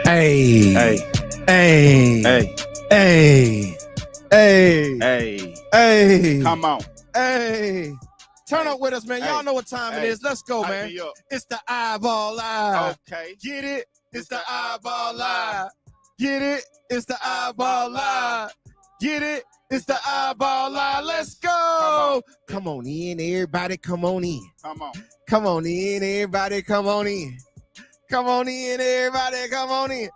Hey. Hey. Hey. Hey. Hey. Hey. Hey. Hey. Come on. Hey. Turn Hey. up with us, man. Y'all Hey. know what time it Hey. is. Let's go, Hype man. me up. It's the iBall Live. Okay. Get it? It's the the iBall iBall Live. Get it? It's the iBall Live. Get it? It's the iBall Live. Let's go. Come on in, everybody. Come on in. Come on. Come on in, everybody. Come on in. Come on in, everybody. Come on in.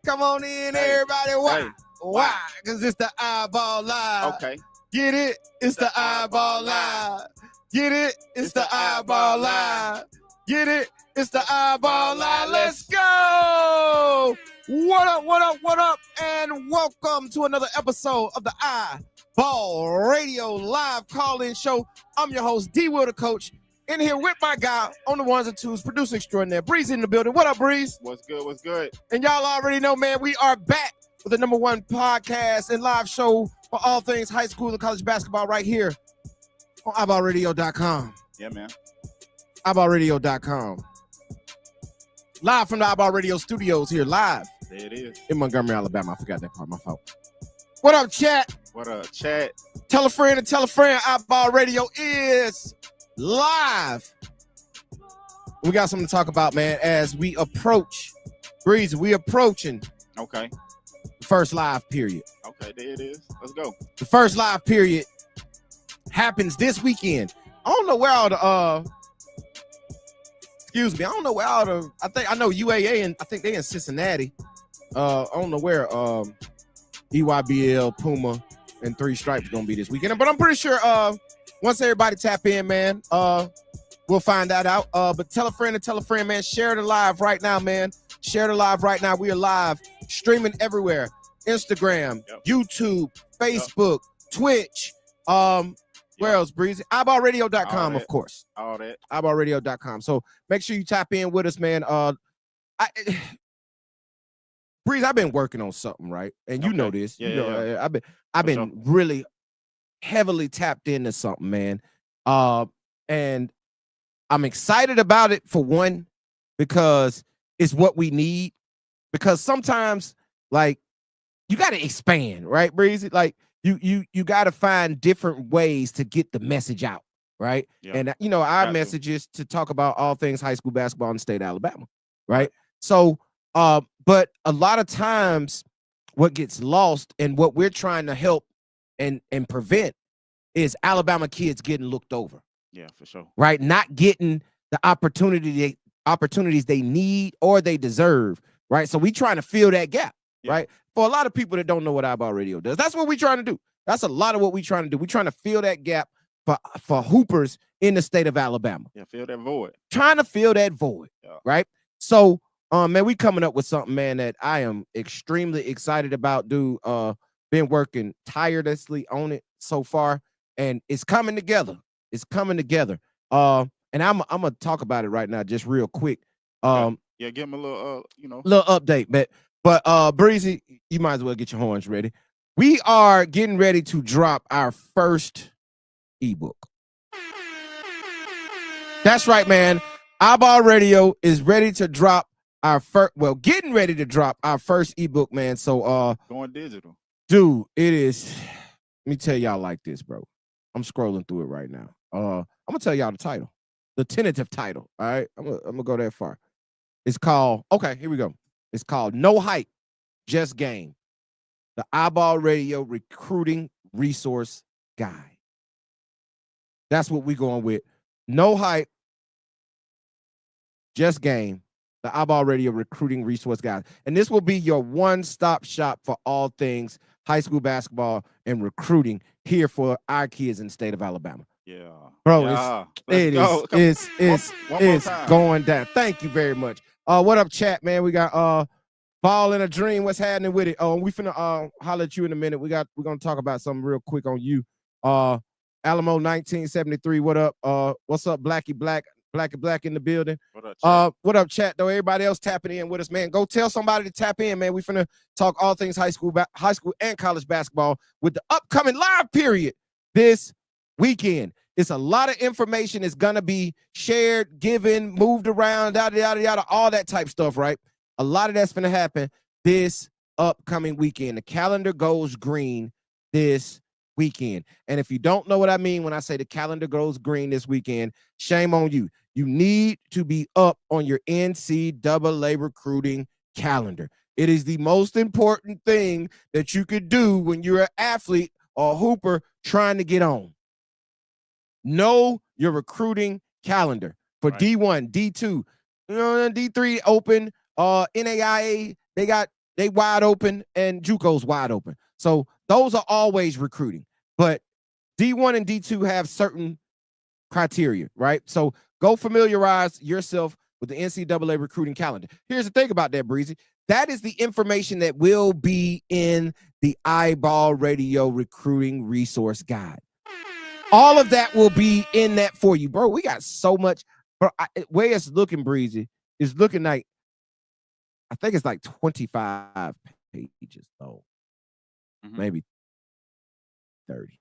Come on in, Hey. everybody. Why? Hey. Why? Because it's the iBall Live. Okay. Get it? It's the iBall Live. Get it? It's the iBall Live. Get it? It's the iBall Live. Let's go. What up, what up, what up? And welcome to another episode of the iBall Radio Live Call-In Show. I'm your host, D. Will, the coach. In here with my guy on the ones and twos, producer extraordinaire, Breeze in the building. What up, Breeze? What's good? What's good? And y'all already know, man, we are back with the #1 podcast and live show for all things high school and college basketball right here on iBallRadio.com. Yeah, man. iBallRadio.com. Live from the iBall Radio studios here, live There it is. in Montgomery, Alabama. I forgot that part, my fault. What up, chat? What up, chat? Tell a friend and tell a friend. iBall Radio is live. We got something to talk about, man, as we approach, Breezy, we approaching Okay. the first live period. Okay, there it is. Let's go. The first live period happens this weekend. I don't know where all the excuse me, I don't know where all the I know UAA and I think they in Cincinnati. I don't know where EYBL, Puma, and Three Stripes gonna be this weekend. But I'm pretty sure once everybody tap in, man, we'll find that out. But tell a friend and tell a friend, man. Share the live right now, man. Share the live right now. We are live, streaming everywhere. Instagram, YouTube, Facebook, Twitch. Where else, Breezy? iBallRadio.com, of course. All that. iBallRadio.com. So make sure you tap in with us, man. Breeze, I've been working on something, right? And you know this. Yeah. I've been really heavily tapped into something, man. And I'm excited about it for one, because it's what we need. Because sometimes, like, you got to expand, right, Breezy? Like, you got to find different ways to get the message out, right? Yeah. And, you know, our message is to talk about all things high school basketball in the state of Alabama, right? So, but a lot of times what gets lost and what we're trying to help and prevent is Alabama kids getting looked over. Yeah, for sure. Right? Not getting the opportunities they need or they deserve, right? So we trying to fill that gap, right? For a lot of people that don't know what iBall Radio does, that's what we're trying to do. That's a lot of what we're trying to do. We're trying to fill that gap for hoopers in the state of Alabama. Yeah, fill that void. Trying to fill that void, right? So, man, we coming up with something, man, that I am extremely excited about, dude. Been working tirelessly on it so far, and it's coming together. It's coming together. And I'm gonna talk about it right now, just real quick. Yeah, give him a little, little update, but Breezy, you might as well get your horns ready. We are getting ready to drop our first ebook. That's right, man. iBall Radio is ready to drop our first, getting ready to drop our first ebook, man. So going digital. Dude, it is. Let me tell y'all like this, bro. I'm scrolling through it right now. I'm gonna tell y'all the title, the tentative title. All right, I'm gonna go that far. It's called, okay, here we go. It's called No Hype, Just Game, the iBall Radio Recruiting Resource Guide. That's what we're going with. No Hype, Just Game, the iBall Radio Recruiting Resource Guide. And this will be your one-stop shop for all things high school basketball and recruiting here for our kids in the state of Alabama. Yeah. Bro, yeah. it's going down. Thank you very much. What up, chat, man? We got Ball in a Dream. What's happening with it? Oh, we finna holler at you in a minute. We're gonna talk about something real quick on you. Alamo 1973. What up? What's up, Blackie Black in the building? What up, chat? Though everybody else tapping in with us, man. Go tell somebody to tap in, man. We finna talk all things high school and college basketball with the upcoming live period this weekend. It's a lot of information that's gonna be shared, given, moved around, yada yada yada, all that type stuff, right? A lot of that's going to happen this upcoming weekend. The calendar goes green this weekend. And if you don't know what I mean when I say the calendar goes green this weekend, shame on you. You need to be up on your NCAA recruiting calendar. It is the most important thing that you could do when you're an athlete or a hooper trying to get on. Know your recruiting calendar for right. D1, D2, D3 open, NAIA, they wide open, and JUCO's wide open. So those are always recruiting. But D1 and D2 have certain criteria, right? So go familiarize yourself with the NCAA recruiting calendar. Here's the thing about that, Breezy. That is the information that will be in the iBall Radio Recruiting Resource Guide. All of that will be in that for you, bro. We got so much. Bro, way it's looking, Breezy, is looking like, I think it's like 25 pages, though. Maybe 30.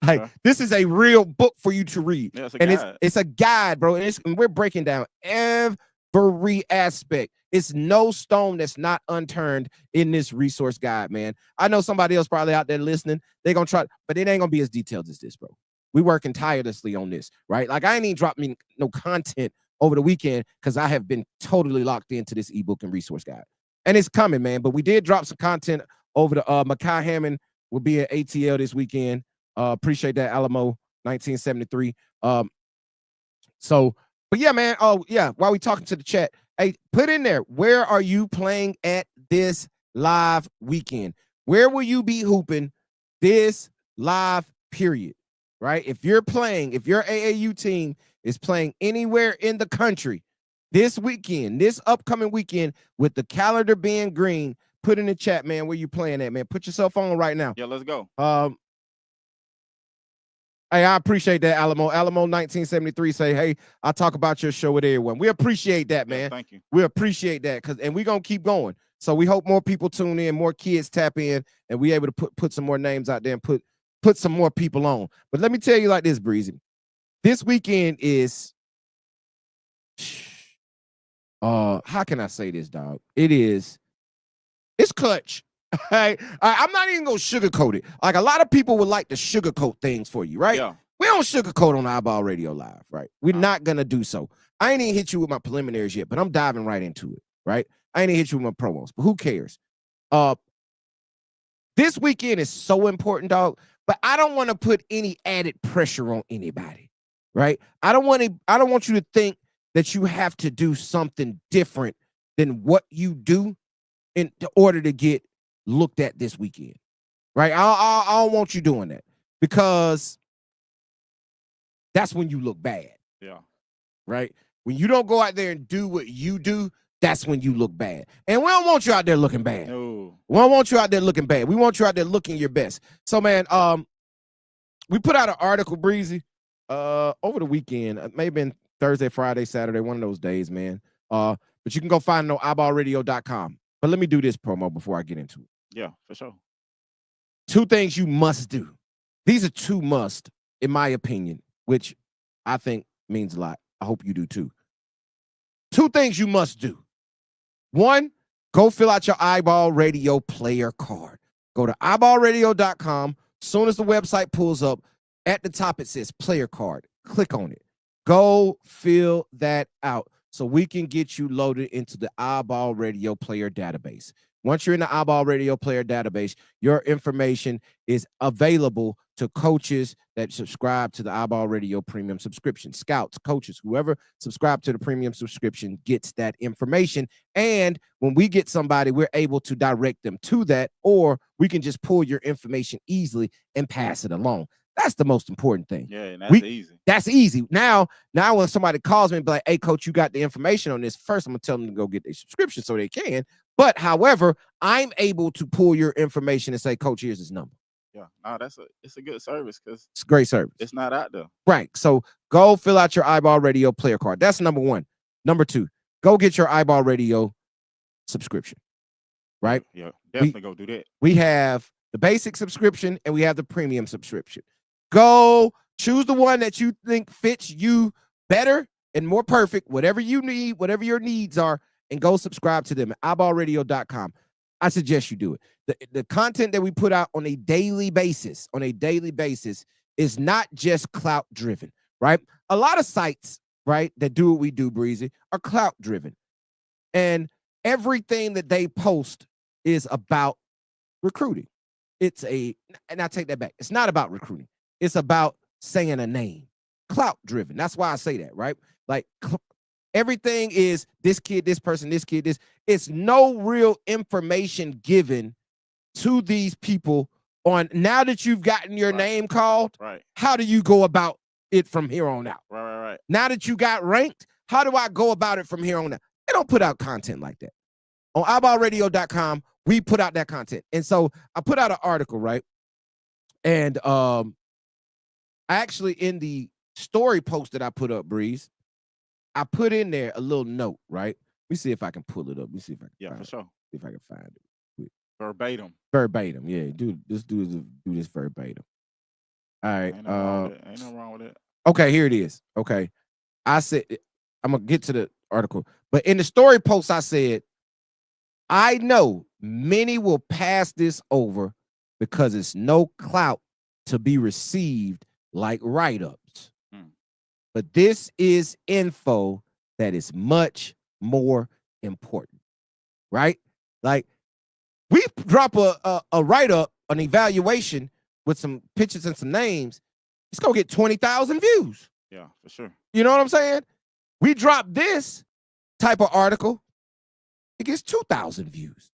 Like, this is a real book for you to read. Yeah, it's a guide, bro. And we're breaking down every aspect. It's no stone that's not unturned in this resource guide, man. I know somebody else probably out there listening. They're going to try, but it ain't going to be as detailed as this, bro. We working tirelessly on this, right? Like, I ain't even dropped me no content over the weekend because I have been totally locked into this ebook and resource guide. And it's coming, man. But we did drop some content over the Mekhi Hammond will be at ATL this weekend. Appreciate that, Alamo 1973. But yeah, man. Oh, yeah. While we talking to the chat, hey, put in there, where are you playing at this live weekend? Where will you be hooping this live period? Right? If you're playing, if your AAU team is playing anywhere in the country this weekend, this upcoming weekend, with the calendar being green, put in the chat, man, where you playing at, man. Put your cell phone right now. Yeah, let's go. Hey, I appreciate that, Alamo. Alamo 1973 say, hey, I talk about your show with everyone. We appreciate that, man. Yeah, thank you. We appreciate that, and we're going to keep going. So we hope more people tune in, more kids tap in, and we able to put some more names out there and put some more people on. But let me tell you like this, Breezy. This weekend is, how can I say this, dog? It's clutch. Right? I'm not even gonna sugarcoat it. Like, a lot of people would like to sugarcoat things for you, right? Yeah. We don't sugarcoat on iBall Radio Live, right? We're not gonna do so. I ain't even hit you with my preliminaries yet, but I'm diving right into it, right? I ain't even hit you with my promos, but who cares? This weekend is so important, dog. But I don't want to put any added pressure on anybody, right? I don't want you to think that you have to do something different than what you do in order to get looked at this weekend, right? I don't want you doing that, because that's when you look bad. Yeah. Right? When you don't go out there and do what you do, that's when you look bad. And we don't want you out there looking bad. No. We don't want you out there looking bad. We want you out there looking your best. So, man, we put out an article, Breezy, over the weekend. It may have been Thursday, Friday, Saturday, one of those days, man. But you can go find it on iBallRadio.com. But let me do this promo before I get into it. Yeah, for sure. 2 things you must do. These are 2 must, in my opinion, which I think means a lot. I hope you do too. 2 things you must do. 1, go fill out your iBall Radio player card. Go to iBallRadio.com. Soon as the website pulls up, at the top it says player card. Click on it. Go fill that out so we can get you loaded into the iBall Radio player database. Once you're in the iBall Radio player database, your information is available to coaches that subscribe to the iBall Radio premium subscription. Scouts, coaches, whoever subscribe to the premium subscription gets that information. And when we get somebody, we're able to direct them to that, or we can just pull your information easily and pass it along. That's the most important thing. Yeah, and that's easy. That's easy. Now when somebody calls me and be like, hey, coach, you got the information on this, first I'm going to tell them to go get their subscription so they can. But, however, I'm able to pull your information and say, coach, here's his number. Yeah, no, it's a good service, because it's a great service. It's not out there. Right. So go fill out your iBall Radio player card. That's number 1. Number 2, go get your iBall Radio subscription. Right? Yeah, definitely go do that. We have the basic subscription and we have the premium subscription. Go choose the one that you think fits you better and more perfect, whatever you need, whatever your needs are, and go subscribe to them at iBallRadio.com. I suggest you do it. The content that we put out on a daily basis, is not just clout driven, right? A lot of sites, right, that do what we do, Breezy, are clout driven. And everything that they post is about recruiting. And I take that back. It's not about recruiting. It's about saying a name. Clout driven. That's why I say that, right? Like everything is this kid, this person, this kid, this. It's no real information given to these people on now that you've gotten your name called. Right. How do you go about it from here on out? Right. Now that you got ranked, how do I go about it from here on out? They don't put out content like that. On iBallRadio.com, we put out that content. And so I put out an article, right? And actually in the story post that I put up, Breeze, I put in there a little note, right? Let me see if I can pull it up. Let me see if I can find for it. sure. See if I can find it. Verbatim. Yeah, do this verbatim. All right. Ain't no wrong with it. Okay, here it is. Okay. I said I'm gonna get to the article, but in the story post, I said, I know many will pass this over because it's no clout to be received like write-ups. But this is info that is much more important, right? Like we drop a write-up, an evaluation with some pictures and some names, it's gonna get 20,000 views. Yeah, for sure. You know what I'm saying? We drop this type of article, it gets 2,000 views.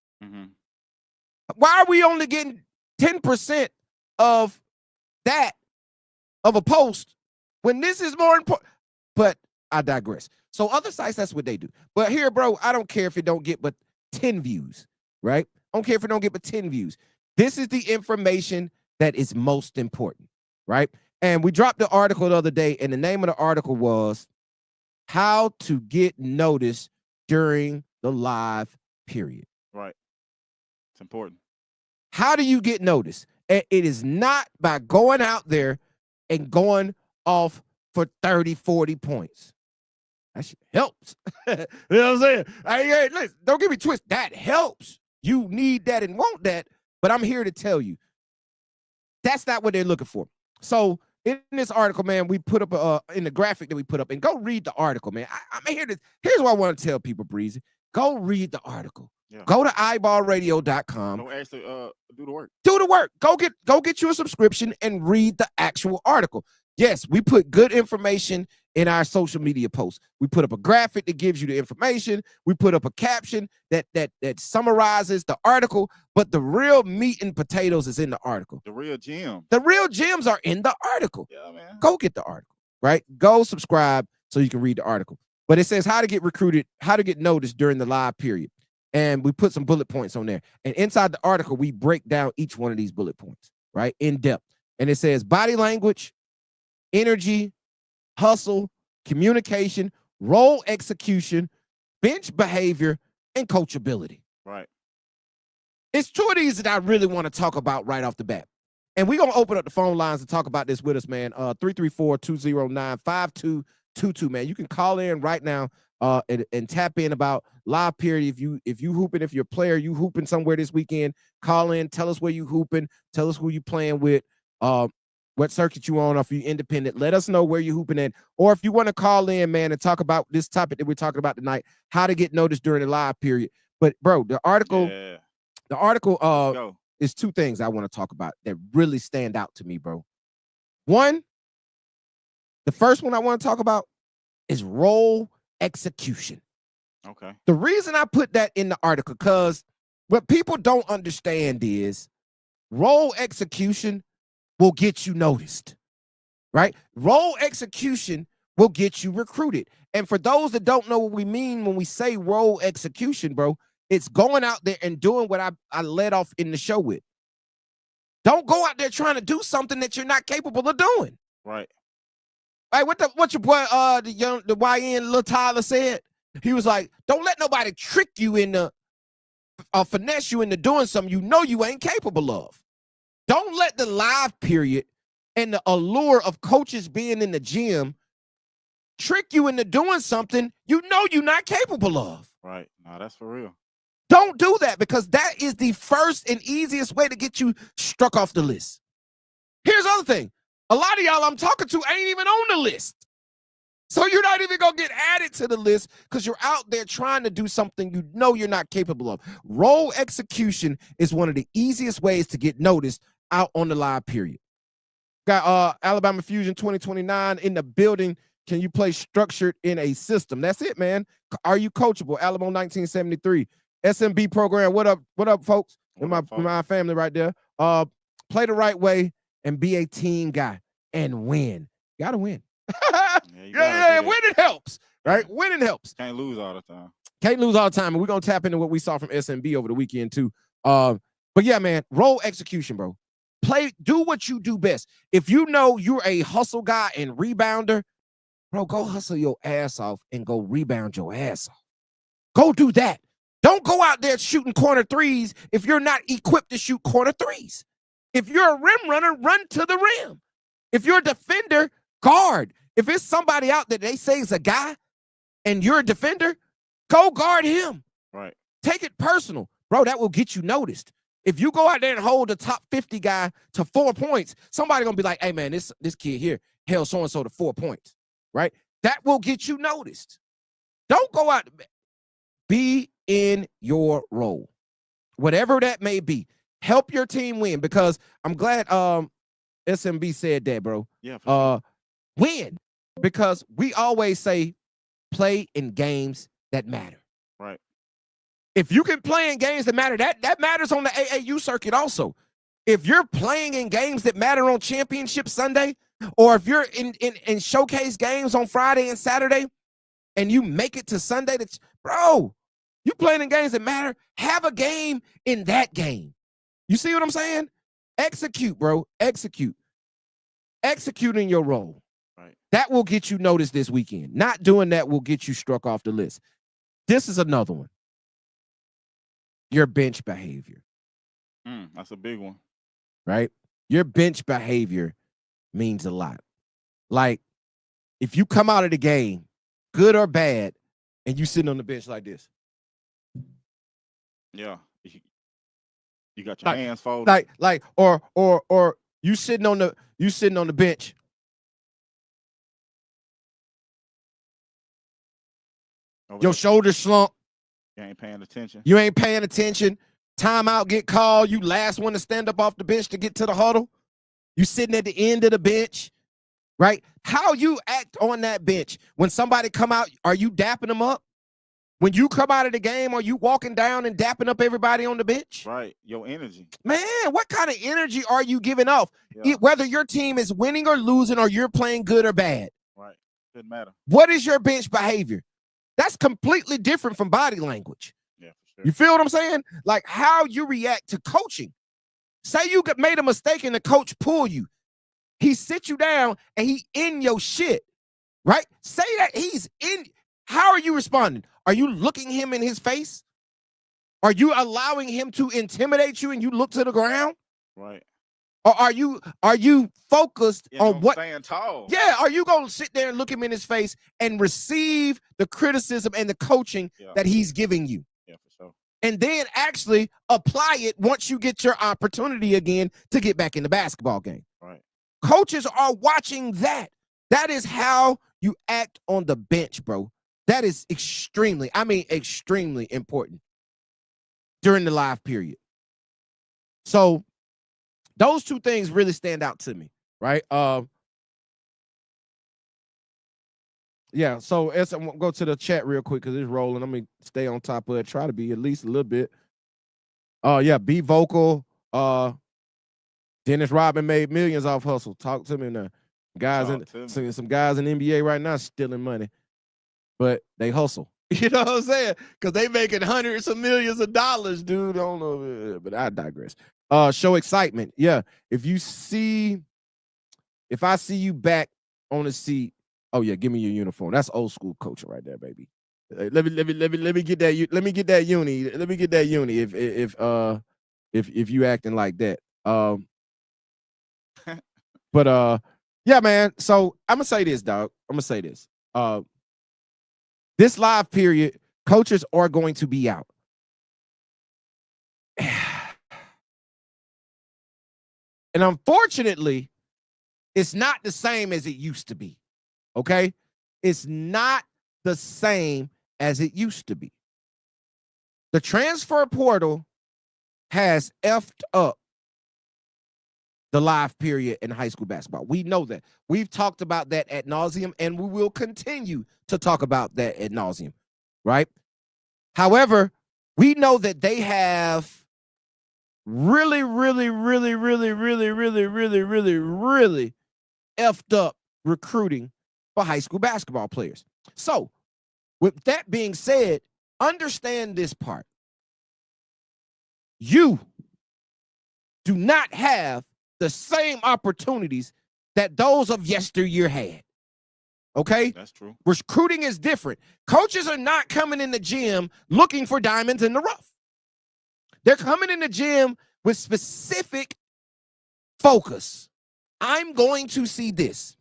Why are we only getting 10% of that of a post when this is more important? But I digress. So other sites, that's what they do. But here, bro, I don't care if it don't get but 10 views, right? I don't care if it don't get but 10 views. This is the information that is most important, right? And we dropped the article the other day, and the name of the article was How to Get Noticed During the Live Period. Right. It's important. How do you get noticed? It is not by going out there and going off for 30, 40 points. That shit helps. You know what I'm saying? Hey, listen, don't get me twisted. That helps. You need that and want that. But I'm here to tell you, that's not what they're looking for. So in this article, man, we put up in the graphic that we put up, and go read the article, man. I'm here to, here's what I want to tell people, Breezy. Go read the article. Yeah. Go to iBallRadio.com. Don't actually do the work. Do the work. Go get you a subscription and read the actual article. Yes, we put good information in our social media posts. We put up a graphic that gives you the information. We put up a caption that summarizes the article, but the real meat and potatoes is in the article. The real gem. The real gems are in the article. Yeah, man. Go get the article, right? Go subscribe so you can read the article. But it says how to get recruited, how to get noticed during the live period. And we put some bullet points on there. And inside the article, we break down each one of these bullet points, right? In depth. And it says body language, energy, hustle, communication, role execution, bench behavior, and coachability. Right. It's two of these that I really want to talk about right off the bat. And we're going to open up the phone lines to talk about this with us, man. 334-209-5222, man. You can call in right now and tap in about live period. If you hooping, if you're a player, you hooping somewhere this weekend, call in, tell us where you hooping, tell us who you playing with, what circuit you on, or if you're independent, let us know where you're hooping at. Or if you want to call in, man, and talk about this topic that we're talking about tonight, how to get noticed during the live period. But bro, the article is two things I want to talk about that really stand out to me, bro. One, the first one I want to talk about is role execution. Okay. The reason I put that in the article, because what people don't understand is role execution will get you noticed, right? Role execution will get you recruited. And for those that don't know what we mean when we say role execution, bro, it's going out there and doing what I led off in the show with. Don't go out there trying to do something that you're not capable of doing. Right. Hey, what your boy the YN Lil Tyler said? He was like, don't let nobody trick you into finesse you into doing something you know you ain't capable of. Don't let the live period and the allure of coaches being in the gym trick you into doing something you know you're not capable of. Right. No, that's for real. Don't do that, because that is the first and easiest way to get you struck off the list. Here's the other thing. A lot of y'all I'm talking to ain't even on the list. So you're not even going to get added to the list because you're out there trying to do something you know you're not capable of. Role execution is one of the easiest ways to get noticed out on the live period. Got Alabama Fusion 2029 in the building. Can you play structured in a system? That's it, man. Are you coachable? Alabama 1973. SMB program. What up, folks? My family right there. Play the right way and be a team guy and win. Gotta win. Yeah, winning helps, right? Yeah. Winning helps. Can't lose all the time. Can't lose all the time. And we're gonna tap into what we saw from SMB over the weekend too. But yeah, man, role execution, bro. Do what you do best. If you know you're a hustle guy and rebounder, bro, go hustle your ass off and go rebound your ass off. Go do that. Don't go out there shooting corner threes if you're not equipped to shoot corner threes. If you're a rim runner, run to the rim. If you're a defender, guard. If it's somebody out that they say is a guy and you're a defender, go guard him. Right. Take it personal. Bro, that will get you noticed. If you go out there and hold the top 50 guy to 4 points, somebody gonna be like, hey man, this kid here held so-and-so to 4 points, right? That will get you noticed. Don't go out. Be in your role. Whatever that may be. Help your team win, because I'm glad SMB said that, bro. Yeah. Sure. Win, because we always say play in games that matter. Right. If you can play in games that matter, that matters on the AAU circuit also. If you're playing in games that matter on Championship Sunday, or if you're in showcase games on Friday and Saturday, and you make it to Sunday, bro, you playing in games that matter, have a game in that game. You see what I'm saying? Execute, bro. Execute. Executing your role. Right. That will get you noticed this weekend. Not doing that will get you struck off the list. This is another one. Your bench behavior. That's a big one. Right? Your bench behavior means a lot. Like, if you come out of the game, good or bad, and you sitting on the bench like this. Yeah. You got your hands folded. Or you sitting on the bench. Your shoulders slump. You ain't paying attention. You ain't paying attention. Timeout get called. You last one to stand up off the bench to get to the huddle. You sitting at the end of the bench, right? How you act on that bench. When somebody come out, are you dapping them up? When you come out of the game, are you walking down and dapping up everybody on the bench? Right. Your energy. Man, what kind of energy are you giving off? Yeah. Whether your team is winning or losing, or you're playing good or bad. Right. Doesn't matter. What is your bench behavior? That's completely different from body language. Yeah, for sure. You feel what I'm saying? Like how you react to coaching. Say you made a mistake and the coach pull you. He sit you down and he in your shit, right? Say that he's in. How are you responding? Are you looking him in his face? Are you allowing him to intimidate you and you look to the ground? Right. Or are you focused on what? Staying tall. Yeah. Are you going to sit there and look him in his face and receive the criticism and the coaching that he's giving you? Yeah, for sure. And then actually apply it once you get your opportunity again to get back in the basketball game. Right. Coaches are watching that. That is how you act on the bench, bro. That is extremely important during the live period. So those two things really stand out to me, right? Yeah, so as I'm gonna go to the chat real quick because it's rolling. I'm gonna stay on top of it, try to be at least a little bit. Yeah, be vocal. Dennis Rodman made millions off hustle. Talk to me now. Some guys in the NBA right now stealing money, but they hustle. You know what I'm saying? Because they making hundreds of millions of dollars, dude. I don't know, but I digress. Show excitement. Yeah. If I see you back on the seat, oh yeah, give me your uniform. That's old school coaching right there, baby. Let me get that. Let me get that uni. Let me get that uni. If you acting like that. But yeah, man. So I'm gonna say this, dog. I'm gonna say this. This live period, Coaches are going to be out. And unfortunately, it's not the same as it used to be. Okay? It's not the same as it used to be. The transfer portal has effed up the live period in high school basketball. We know that. We've talked about that ad nauseum, and we will continue to talk about that ad nauseum, right? However, we know that they have really effed up recruiting for high school basketball players. So, with that being said, understand this part. You do not have the same opportunities that those of yesteryear had. Okay? That's true. Recruiting is different. Coaches are not coming in the gym looking for diamonds in the rough. They're coming in the gym with specific focus. I'm going to see this.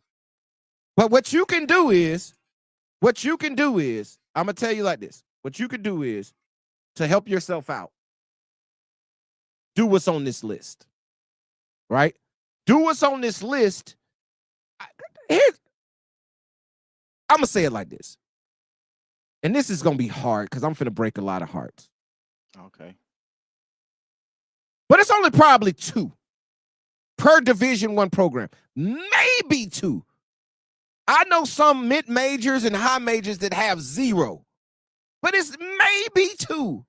But what you can do is, I'm going to tell you like this. What you can do is, to help yourself out, do what's on this list, right? Do what's on this list. I'm going to say it like this. And this is going to be hard because I'm finna break a lot of hearts. Okay. But it's only probably 2 per Division I program. Maybe 2. I know some mid-majors and high majors that have 0. But it's maybe 2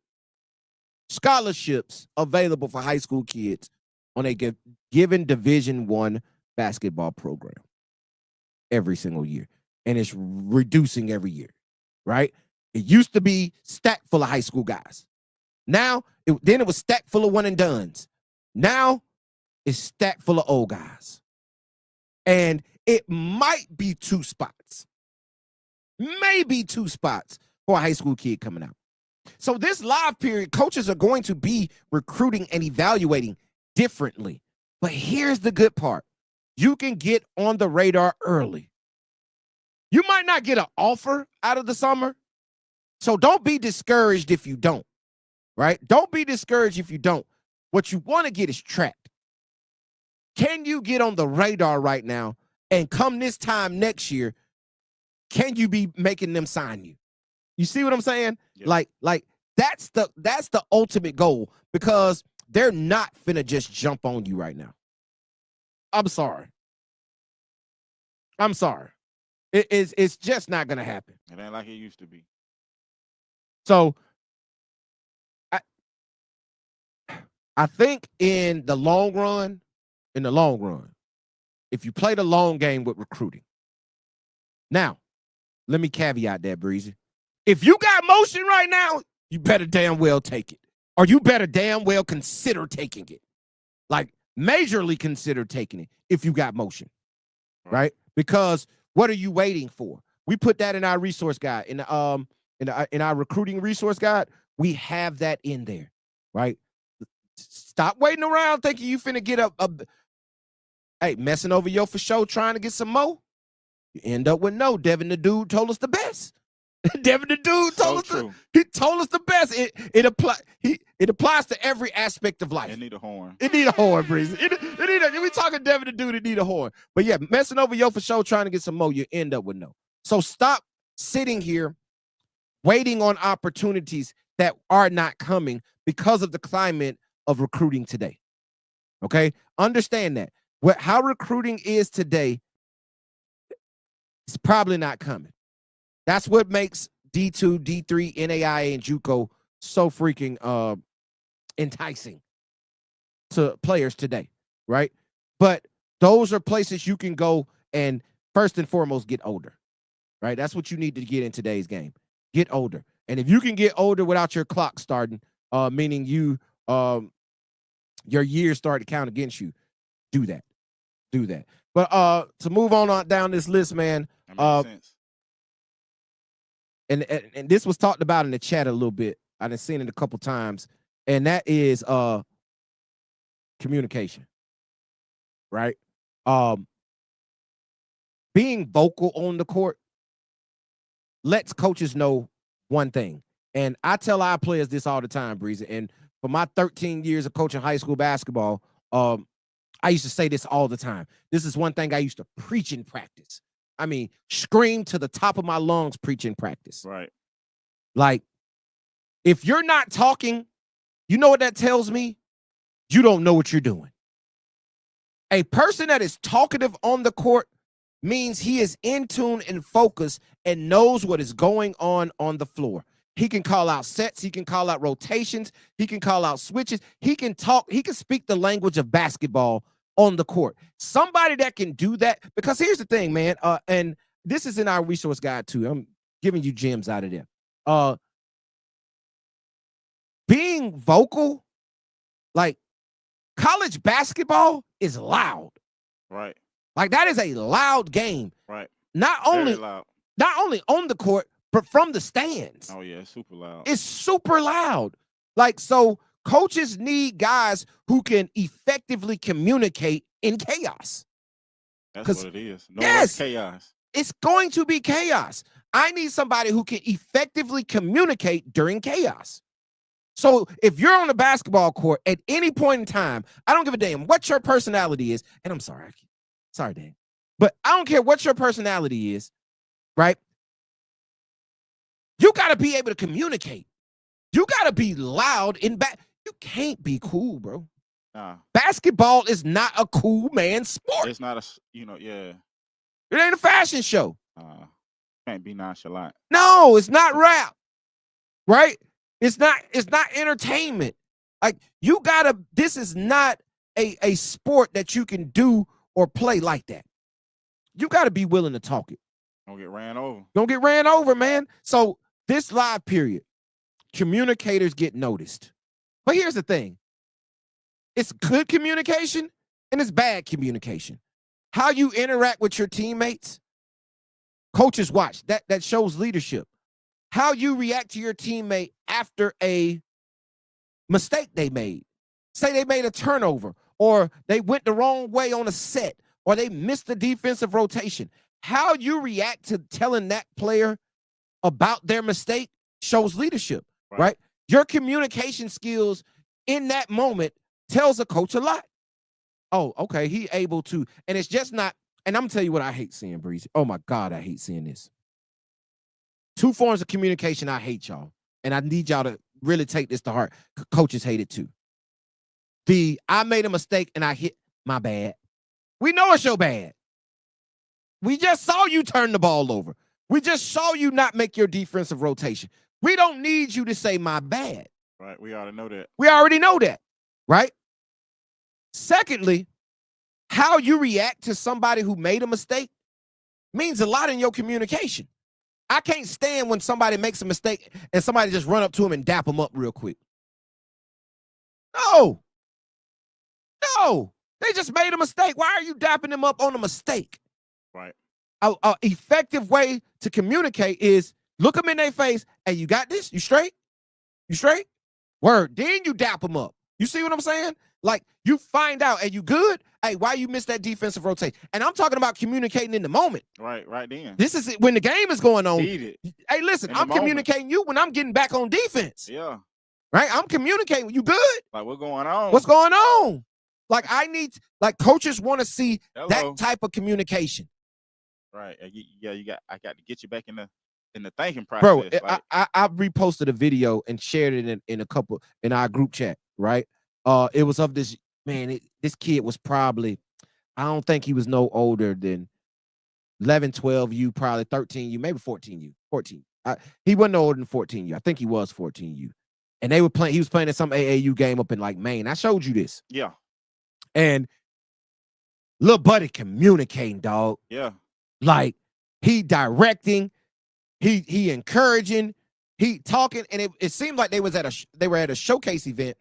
scholarships available for high school kids on a given Division I basketball program every single year. And it's reducing every year, right? It used to be stacked full of high school guys. Now, then it was stacked full of one and dones. Now, it's stacked full of old guys. And it might be 2 spots. Maybe 2 spots for a high school kid coming out. So this live period, coaches are going to be recruiting and evaluating differently. But here's the good part. You can get on the radar early. You might not get an offer out of the summer. So don't be discouraged if you don't, right? Don't be discouraged if you don't. What you want to get is tracked. Can you get on the radar right now? And come this time next year, can you be making them sign you? You see what I'm saying? Yeah. Like that's the ultimate goal, because they're not finna just jump on you right now. I'm sorry. It's just not gonna happen. It ain't like it used to be. So I think in the long run, if you play the long game with recruiting. Now, let me caveat that, Breezy. If you got motion right now, you better damn well take it. Or you better damn well consider taking it. Like, majorly consider taking it if you got motion, right? Because what are you waiting for? We put that in our resource guide. In our recruiting resource guide, we have that in there, right? Stop waiting around thinking you finna get hey, messing over your for show trying to get some more. You end up with no. Devin the dude told us the best. Devin the dude told us the best. It applies to every aspect of life. It need a horn. It need a horn, Breezy. We talking Devin the dude, it need a horn. But yeah, messing over your for show trying to get some more, you end up with no. So stop sitting here waiting on opportunities that are not coming because of the climate of recruiting today. Okay? Understand that. How recruiting is today, it's probably not coming. That's what makes D2, D3, NAIA, and JUCO so freaking enticing to players today, right? But those are places you can go and first and foremost get older, right? That's what you need to get in today's game. Get older. And if you can get older without your clock starting, meaning your years start to count against you, do that. Do that. But to move on down this list, man. That makes sense. And this was talked about in the chat a little bit. I've seen it a couple times, and that is communication, right? Being vocal on the court lets coaches know one thing: And I tell our players this all the time, Breezy. And for my 13 years of coaching high school basketball, I used to say this all the time. This is one thing I used to preach in practice. I mean, scream to the top of my lungs, preach in practice. Right. Like, if you're not talking, you know what that tells me? You don't know what you're doing. A person that is talkative on the court means he is in tune and focused and knows what is going on the floor. He can call out sets. He can call out rotations. He can call out switches. He can talk. He can speak the language of basketball on the court. Somebody that can do that, because here's the thing, man, and this is in our resource guide too. I'm giving you gems out of there. Being vocal, like college basketball is loud. Right. Like that is a loud game. Right. Not only on the court, but from the stands. Oh yeah, it's super loud. It's super loud. Like, so coaches need guys who can effectively communicate in chaos. That's what it is. No, yes, chaos. It's going to be chaos. I need somebody who can effectively communicate during chaos. So if you're on the basketball court at any point in time, I don't give a damn what your personality is. And I'm sorry, Dan, but I don't care what your personality is, right? You got to be able to communicate. You got to be loud in back. You can't be cool, bro. Nah. Basketball is not a cool man sport. It's not a, yeah. It ain't a fashion show. Can't be nonchalant. No, it's not rap, right? It's not entertainment. Like, you gotta, this is not a sport that you can do or play like that. You gotta be willing to talk it. Don't get ran over. Don't get ran over, man. So this live period, communicators get noticed. But here's the thing. It's good communication and it's bad communication. How you interact with your teammates, coaches watch. That shows leadership. How you react to your teammate after a mistake they made. Say they made a turnover, or they went the wrong way on a set, or they missed the defensive rotation. How you react to telling that player about their mistake shows leadership, right? Your communication skills in that moment tells a coach a lot. Oh, okay, he able to, and it's just not, and I'm gonna tell you what I hate seeing, Breezy. Oh my God, I hate seeing this. Two forms of communication I hate, y'all. And I need y'all to really take this to heart. Coaches hate it too. I made a mistake and I hit my bad. We know it's your bad. We just saw you turn the ball over. We just saw you not make your defensive rotation. We don't need you to say my bad. Right, we already know that. We already know that, right? Secondly, how you react to somebody who made a mistake means a lot in your communication. I can't stand when somebody makes a mistake and somebody just run up to him and dap him up real quick. No. They just made a mistake. Why are you dapping them up on a mistake? Right. An effective way to communicate is look them in their face. Hey, you got this? You straight? You straight? Word. Then you dap them up. You see what I'm saying? Like, you find out, and you good? Hey, why you missed that defensive rotation? And I'm talking about communicating in the moment. Right then. This is when the game is going on. Need it. Hey, listen, I'm communicating you when I'm getting back on defense. Yeah. Right? I'm communicating. You good? Like, what's going on? What's going on? Like, coaches want to see that type of communication. Right. Yeah, I got to get you back in the thinking process. Bro, like, I reposted a video and shared it in our group chat, right? It was of this man. This kid was probably, I don't think he was no older than 11, 12U, probably 13U, maybe 14U. 14. He wasn't older than 14U. I think he was 14U. And he was playing in some AAU game up in like Maine. I showed you this. Yeah. And little buddy communicating, dog. Yeah. Like, he directing, he encouraging, he talking, and it seemed like they were at a showcase event,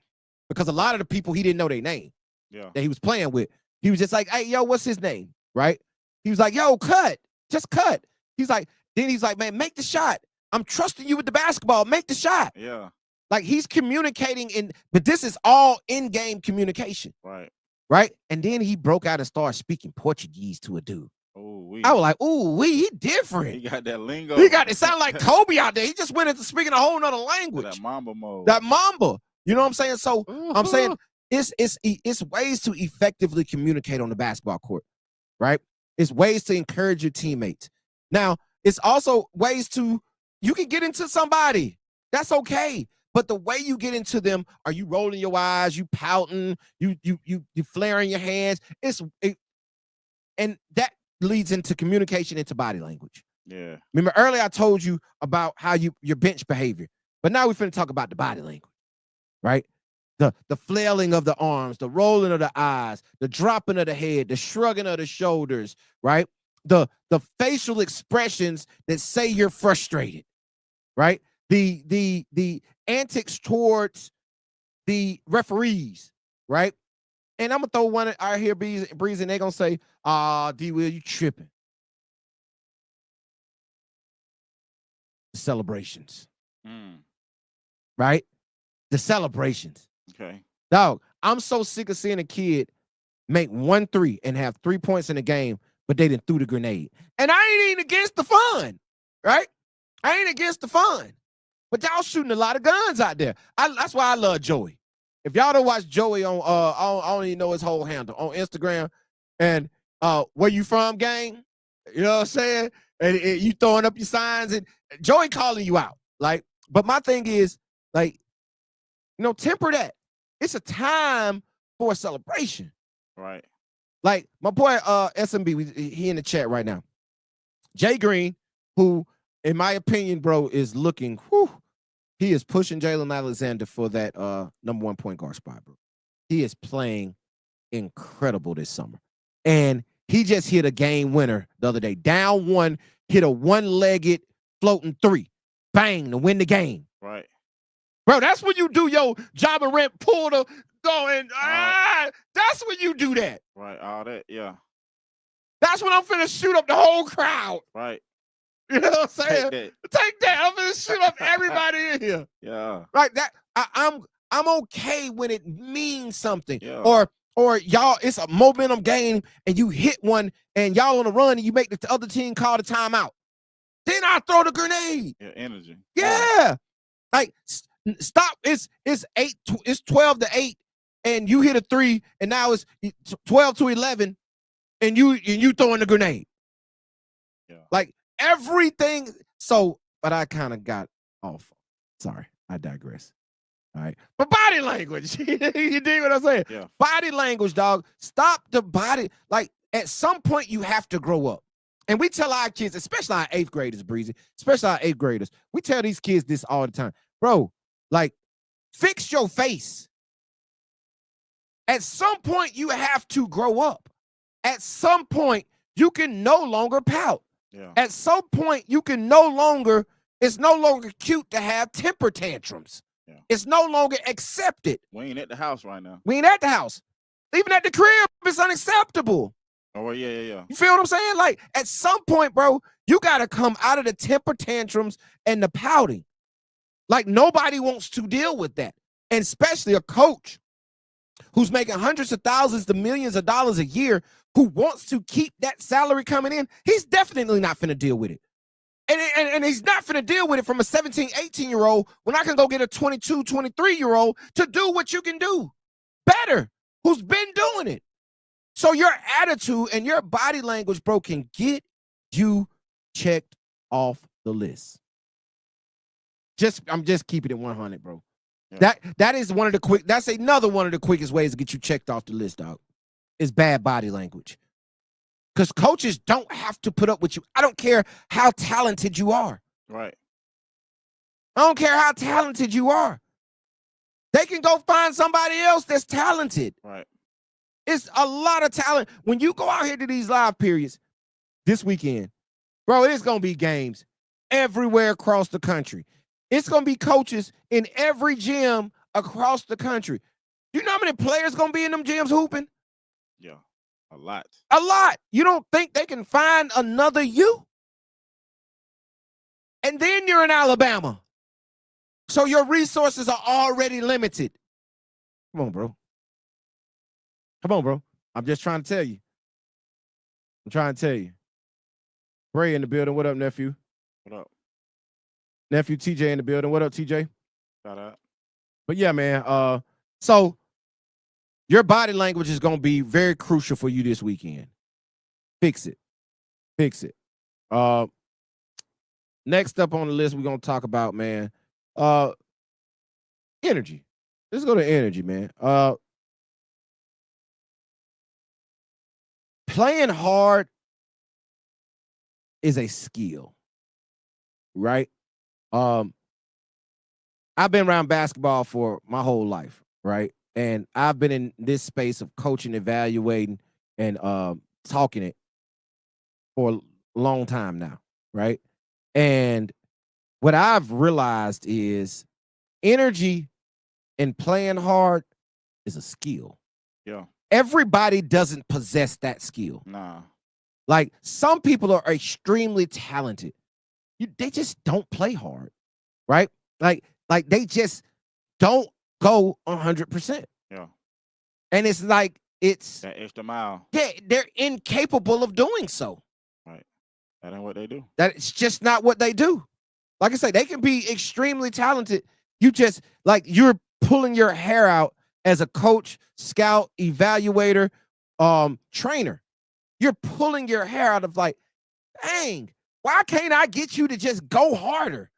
because a lot of the people, he didn't know their name. Yeah. That he was playing with. He was just like, hey, yo, what's his name? Right? He was like, yo, just cut. He's like, man, make the shot. I'm trusting you with the basketball. Make the shot. Yeah. Like, he's communicating but this is all in-game communication. Right. Right? And then he broke out and started speaking Portuguese to a dude. Oh. I was like, ooh, he different. He got that lingo. He got it sound like Kobe out there. He just went into speaking a whole nother language. That Mamba mode. That Mamba. You know what I'm saying? So I'm saying it's ways to effectively communicate on the basketball court, right? It's ways to encourage your teammates. Now, it's also ways to, you can get into somebody. That's okay. But the way you get into them, are you rolling your eyes, you pouting, you flaring your hands? And that leads into communication into body language. Yeah. Remember earlier I told you about how your bench behavior, but now we're finna talk about the body language, right? The flailing of the arms, the rolling of the eyes, the dropping of the head, the shrugging of the shoulders, right? The facial expressions that say you're frustrated, right? The antics towards the referees, right? And I'm gonna throw one out here, Breeze, and they're gonna say, D Will, you tripping. Celebrations. Right? The celebrations. Okay. Dog, I'm so sick of seeing a kid make 1 3 and have 3 points in the game, but they didn't threw the grenade. And I ain't even against the fun, right? I ain't against the fun. But y'all shooting a lot of guns out there. That's why I love Joey. If y'all don't watch Joey on I don't even know his whole handle on Instagram, and where you from, gang? You know what I'm saying? And you throwing up your signs, and Joey calling you out. Like, but my thing is, like, temper that. It's a time for a celebration. Right. Like my boy SMB, he in the chat right now. Jay Green, who, in my opinion, bro, is looking, he is pushing Jalen Alexander for that number 1 point guard spot, bro. He is playing incredible this summer. And he just hit a game winner the other day. Down 1, hit a one-legged floating 3. Bang, to win the game. Right. Bro, that's when you do your job and rent, pull the going. That's when you do that. Right, all that, yeah. That's when I'm finna shoot up the whole crowd. Right. You know what I'm saying? Take that. I'm gonna shoot up everybody in here. Yeah. Right. That I'm okay when it means something. Yeah. Or y'all, it's a momentum game and you hit one and y'all on the run and you make the other team call the timeout. Then I throw the grenade. Yeah, energy. Yeah. Like stop. It's 12-8, and you hit a 3, and now it's 12-11, and you throwing the grenade. Yeah. Like everything. So, but I kind of got off. Sorry, I digress. All right. But body language. You dig what I'm saying? Yeah. Body language, dog. Stop the body. Like at some point you have to grow up. And we tell our kids, especially our 8th graders, Breezy, especially our 8th graders, we tell these kids this all the time. Bro, like, fix your face. At some point, you have to grow up. At some point, you can no longer pout. Yeah. At some point, you can it's no longer cute to have temper tantrums. Yeah. It's no longer accepted. We ain't at the house right now. We ain't at the house. Even at the crib, it's unacceptable. Oh, yeah. You feel what I'm saying? Like, at some point, bro, you got to come out of the temper tantrums and the pouting. Like, nobody wants to deal with that. And especially a coach who's making hundreds of thousands to millions of dollars a year, who wants to keep that salary coming in. He's definitely not finna deal with it. And he's not finna deal with it from a 17, 18-year-old when I can go get a 22, 23-year-old to do what you can do better, who's been doing it. So your attitude and your body language, bro, can get you checked off the list. I'm just keeping it 100, bro. Yeah. That's another one of the quickest ways to get you checked off the list, dog. Is bad body language. Because coaches don't have to put up with you. I don't care how talented you are. Right. I don't care how talented you are. They can go find somebody else that's talented. Right. It's a lot of talent. When you go out here to these live periods this weekend, bro, it's going to be games everywhere across the country. It's going to be coaches in every gym across the country. You know how many players going to be in them gyms hooping? Yeah, a lot. A lot. You don't think they can find another you? And then you're in Alabama. So your resources are already limited. Come on, bro. Come on, bro. I'm just trying to tell you. Bray in the building. What up, nephew? What up? Nephew TJ in the building. What up, TJ? Shout out. But yeah, man. So your body language is gonna be very crucial for you this weekend. Fix it. Fix it. Next up on the list, we're gonna talk about, man, energy. Let's go to energy, man. Playing hard is a skill, right? I've been around basketball for my whole life, right? And I've been in this space of coaching, evaluating, and talking it for a long time now, right? And what I've realized is energy and playing hard is a skill. Yeah. Everybody doesn't possess that skill. Nah. Like some people are extremely talented. They just don't play hard, right? Like they just don't go 100%. Yeah. And it's like it's that extra mile. Yeah, they're incapable of doing so. Right. That ain't what they do. That's just not what they do. Like I say, they can be extremely talented. You just like you're pulling your hair out as a coach, scout, evaluator, trainer. You're pulling your hair out of like, dang, why can't I get you to just go harder?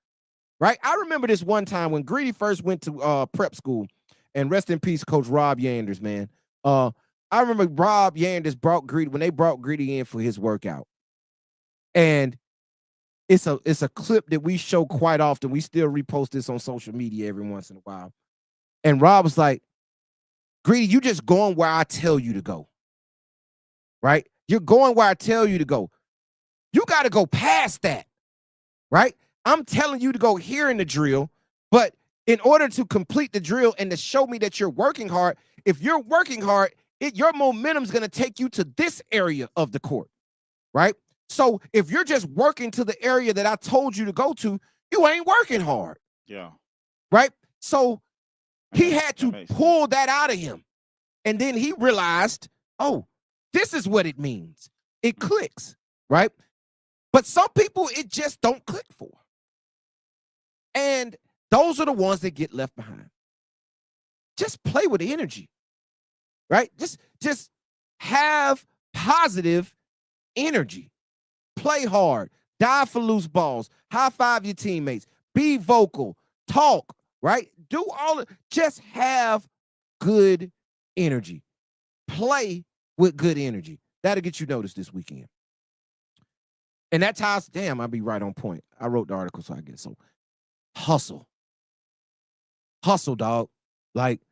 Right? I remember this one time when Greedy first went to prep school, and rest in peace, Coach Rob Yanders, man. I remember Rob Yanders brought Greedy when they brought Greedy in for his workout. And it's a clip that we show quite often. We still repost this on social media every once in a while. And Rob was like, Greedy, you just going where I tell you to go. Right? You're going where I tell you to go. You got to go past that. Right? I'm telling you to go here in the drill, but in order to complete the drill and to show me that you're working hard, if you're working hard, your momentum is going to take you to this area of the court, right? So if you're just working to the area that I told you to go to, you ain't working hard. Yeah. Right? So he had to pull that out of him. And then he realized, oh, this is what it means. It clicks, right? But some people, it just don't click for. And those are the ones that get left behind. Just play with energy, right? Just have positive energy. Play hard. Dive for loose balls. High five your teammates. Be vocal. Talk, right? Do all of just have good energy. Play with good energy. That'll get you noticed this weekend. And that's how, damn, I'll be right on point. I wrote the article, so I get so. Hustle. Hustle, dog. Like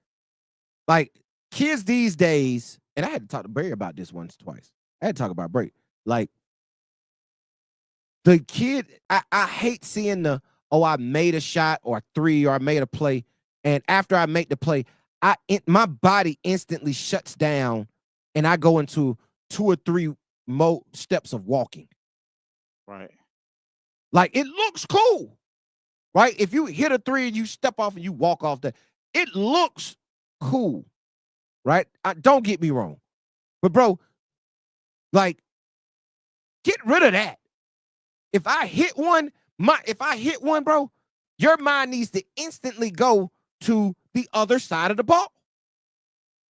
kids these days, and I had to talk to Barry about this once, twice. I had to talk about Barry. Like, the kid, I hate seeing I made a shot or three or I made a play, and after I make the play, my body instantly shuts down, and I go into 2 or 3 more steps of walking. Right. Like, it looks cool. Right? If you hit a 3 and you step off and you walk off that, it looks cool. Right? Don't get me wrong. But bro, like, get rid of that. If I hit one, bro, your mind needs to instantly go to the other side of the ball.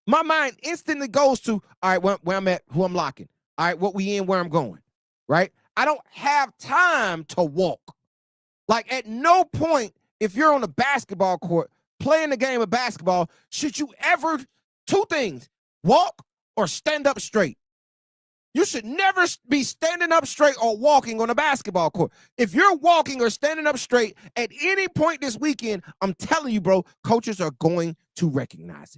My mind instantly goes to, all right, where I'm at, who I'm locking. All right, what we in, where I'm going. Right? I don't have time to walk. Like, at no point, if you're on a basketball court playing the game of basketball, should you ever, 2 things, walk or stand up straight. You should never be standing up straight or walking on a basketball court. If you're walking or standing up straight at any point this weekend, I'm telling you, bro, coaches are going to recognize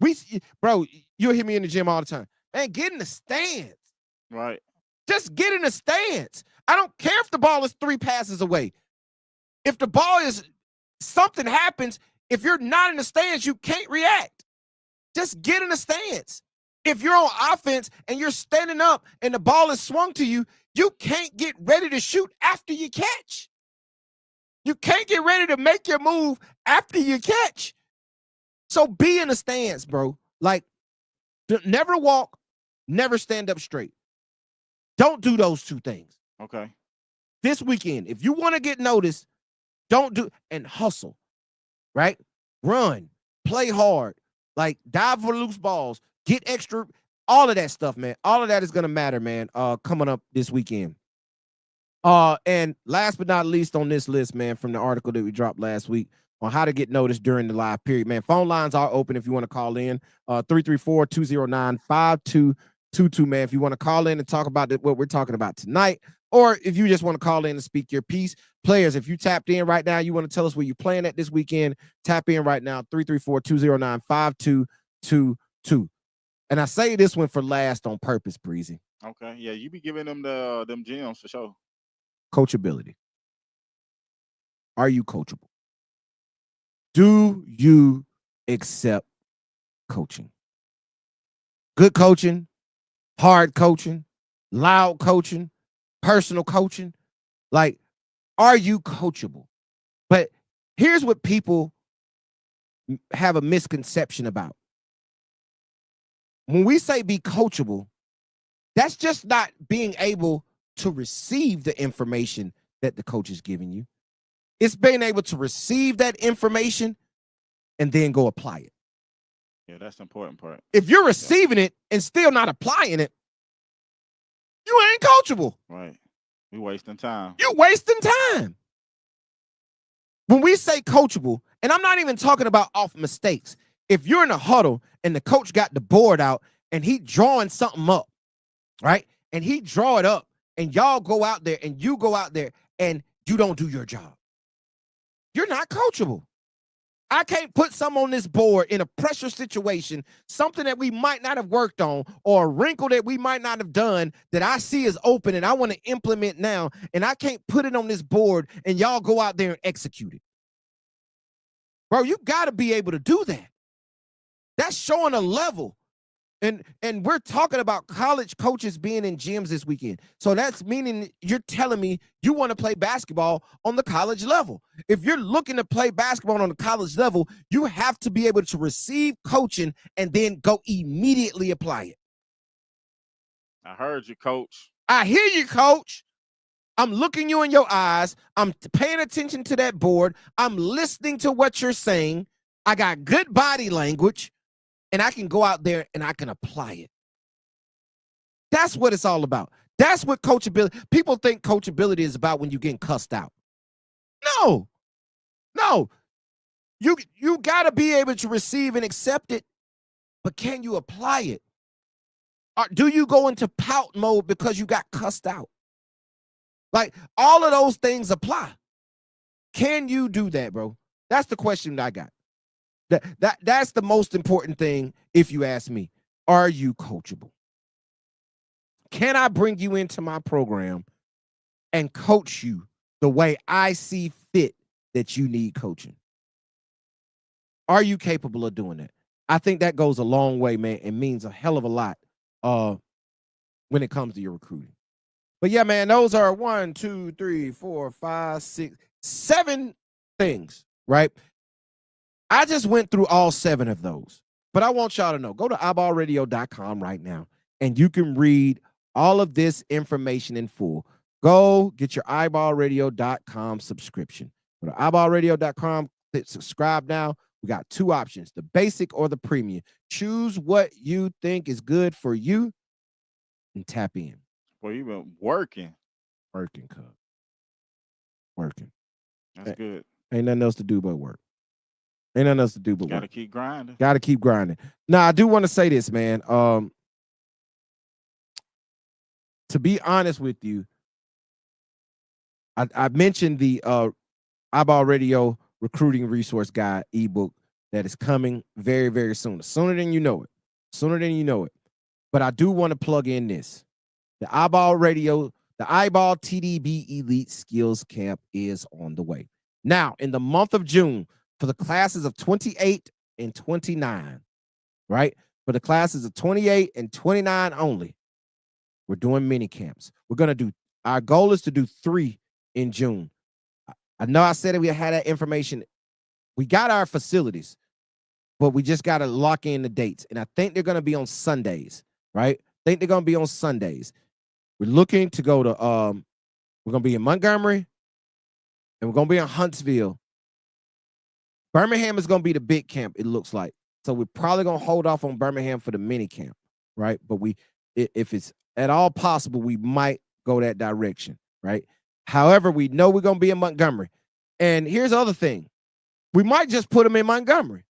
it. Bro, you'll hear me in the gym all the time. Man, get in the stands. Right. Just get in the stands. I don't care if the ball is 3 passes away. If the ball is, something happens, if you're not in the stands, you can't react. Just get in the stands. If you're on offense and you're standing up and the ball is swung to you, you can't get ready to shoot after you catch. You can't get ready to make your move after you catch. So be in the stands, bro. Like, never walk, never stand up straight. Don't do those two things. Okay. This weekend, if you want to get noticed, don't do and hustle, right? Run, play hard, like dive for loose balls, get extra, all of that stuff, man. All of that is gonna matter, man. Coming up this weekend. And last but not least on this list, man, from the article that we dropped last week on how to get noticed during the live period, man. Phone lines are open if you want to call in. 334-209-5222, man. If you want to call in and talk about what we're talking about tonight, or if you just want to call in and speak your piece. Players, if you tapped in right now, you want to tell us where you're playing at this weekend, tap in right now, 334-209-5222. And I say this one for last on purpose, Breezy. Okay. Yeah, you be giving them them gems for sure. Coachability. Are you coachable? Do you accept coaching? Good coaching, hard coaching, loud coaching, personal coaching. Like, are you coachable? But here's what people have a misconception about. When we say be coachable, that's just not being able to receive the information that the coach is giving you. It's being able to receive that information and then go apply it. Yeah, that's the important part. If you're receiving it and still not applying it, you ain't coachable. Right. We wasting time. You're wasting time. When we say coachable, and I'm not even talking about off mistakes. If you're in a huddle and the coach got the board out and he drawing something up, right? And he draw it up and y'all go out there and you go out there and you don't do your job. You're not coachable. I can't put some on this board in a pressure situation, something that we might not have worked on or a wrinkle that we might not have done that I see is open and I want to implement now, and I can't put it on this board and y'all go out there and execute it. Bro, you got to be able to do that. That's showing a level. And we're talking about college coaches being in gyms this weekend. So that's meaning you're telling me you want to play basketball on the college level. If you're looking to play basketball on the college level, you have to be able to receive coaching and then go immediately apply it. I heard you, coach. I hear you, coach. I'm looking you in your eyes. I'm paying attention to that board. I'm listening to what you're saying. I got good body language. And I can go out there and I can apply it. That's what it's all about. That's what coachability. People think coachability is about when you're getting cussed out. No. You got to be able to receive and accept it, but can you apply it? Or do you go into pout mode because you got cussed out? Like, all of those things apply. Can you do that, bro? That's the question that I got. That's the most important thing, if you ask me. Are you coachable? Can I bring you into my program and coach you the way I see fit that you need coaching? Are you capable of doing that? I think that goes a long way, man, and means a hell of a lot when it comes to your recruiting. But yeah, man, those are 1, 2, 3, 4, 5, 6, 7 things, right? I just went through all 7 of those, but I want y'all to know, go to iBallradio.com right now, and you can read all of this information in full. Go get your iBallradio.com subscription. Go to iBallradio.com, hit subscribe now. We got 2 options, the basic or the premium. Choose what you think is good for you and tap in. Well, you've been working. Working, cuz. Working. That's good. Ain't nothing else to do but work. Ain't nothing else to do but Gotta work. keep grinding. Gotta keep grinding. Now, I do want to say this, man. To be honest with you, I mentioned the iBall Radio Recruiting Resource Guide ebook that is coming very, very soon. Sooner than you know it. Sooner than you know it. But I do want to plug in this. The iBall Radio, the iBall TDB Elite Skills Camp is on the way. Now, in the month of June, for the classes of 28 and 29, right? For the classes of 28 and 29 only, we're doing mini camps. We're going to do, our goal is to do 3 in June. I know I said that we had that information. We got our facilities, but we just got to lock in the dates. And I think they're going to be on Sundays, right? I think they're going to be on Sundays. We're looking to go to we're gonna be in Montgomery and we're gonna be in Huntsville. Birmingham is gonna be the big camp, it looks like. So we're probably gonna hold off on Birmingham for the mini camp, right? But if it's at all possible, we might go that direction, right? However, we know we're gonna be in Montgomery. And here's the other thing. We might just put them in Montgomery,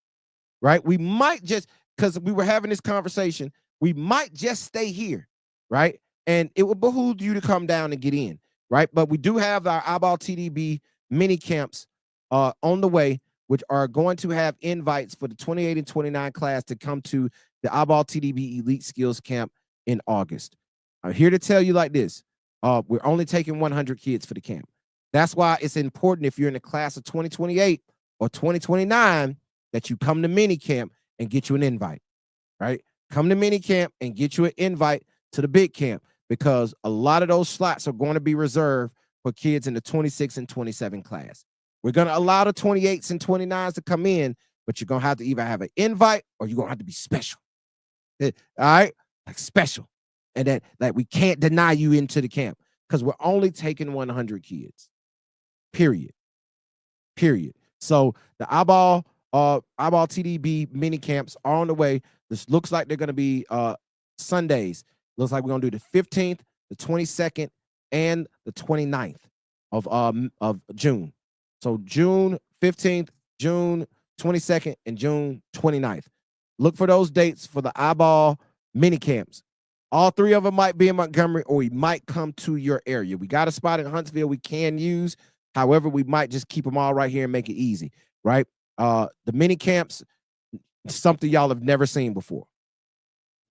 right? We might just, because we were having this conversation, we might just stay here, right? And it would behoove you to come down and get in, right? But we do have our iBall TDB mini camps on the way, which are going to have invites for the 28 and 29 class to come to the iBall TDB Elite Skills Camp in August. I'm here to tell you like this. We're only taking 100 kids for the camp. That's why it's important if you're in the class of 2028 or 2029 that you come to mini camp and get you an invite, right? Come to mini camp and get you an invite to the big camp, because a lot of those slots are going to be reserved for kids in the 26 and 27 class. We're going to allow the 28s and 29s to come in, but you're going to have to either have an invite or you're going to have to be special. All right? Like special. And that like we can't deny you into the camp because we're only taking 100 kids. Period. So the iBall TDB mini camps are on the way. This looks like they're going to be Sundays. Looks like we're going to do the 15th, the 22nd, and the 29th of June. So June 15th, June 22nd, and June 29th. Look for those dates for the iBall mini camps. All three of them might be in Montgomery, or we might come to your area. We got a spot in Huntsville we can use. However, we might just keep them all right here and make it easy, right? The mini camps, something y'all have never seen before.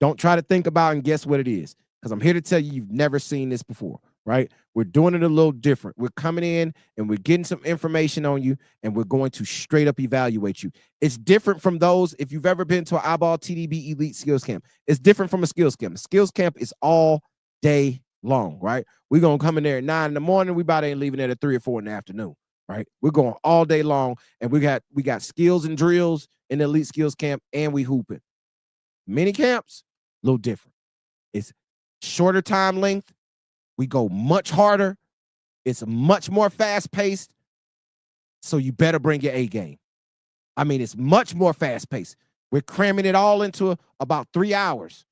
Don't try to think about and guess what it is, because I'm here to tell you you've never seen this before, right? We're doing it a little different. We're coming in and we're getting some information on you, and we're going to straight up evaluate you. It's different from those, if you've ever been to an iBall TDB Elite Skills Camp, it's different from a skills camp. A skills camp is all day long, right? We're going to come in there at 9 in the morning. We about ain't leaving there at 3 or 4 in the afternoon, right? We're going all day long, and we got skills and drills in the Elite Skills Camp, and we hooping. Mini camps, a little different. It's shorter time length. We go much harder. It's much more fast-paced, so you better bring your A game. I mean, it's much more fast-paced. We're cramming it all into about 3 hours.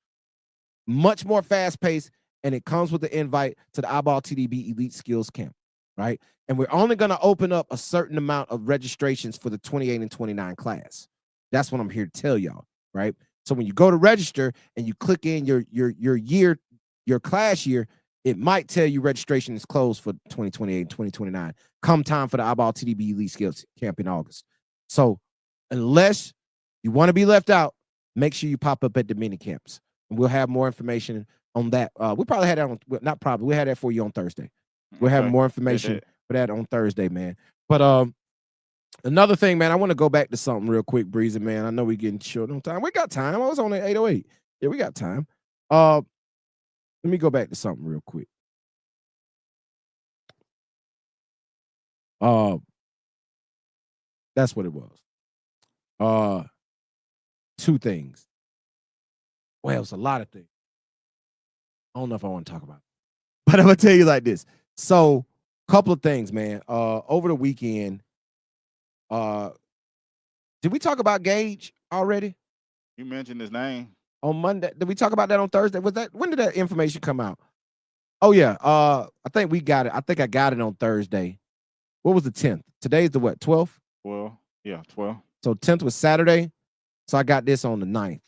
Much more fast-paced, and it comes with the invite to the iBall TDB Elite Skills Camp, right? And we're only going to open up a certain amount of registrations for the 28 and 29 class. That's what I'm here to tell y'all, right? So when you go to register and you click in your year, your class year, it might tell you registration is closed for 2028 and 2029. Come time for the iBall TDB Elite Skills Camp in August. So unless you want to be left out, make sure you pop up at the mini camps. And we'll have more information on that. We probably had that on, not probably, we had that for you on Thursday. We'll have more information for that on Thursday, man. But another thing, man, I want to go back to something real quick, Breezy, man. I know we're getting short on time. We got time. I was on at 8:08. Yeah, we got time. Let me go back to something real quick. That's what it was. Two things. Well, it's a lot of things. I don't know if I want to talk about it, but I'm gonna tell you like this. So, couple of things, man. Over the weekend, did we talk about Gage already? You mentioned his name on Monday. Did we talk about that on Thursday? When did that information come out? Oh yeah. I think we got it. I think I got it on Thursday. What was the 10th? Today's the what? 12th? Well, yeah, 12. So 10th was Saturday. So I got this on the 9th.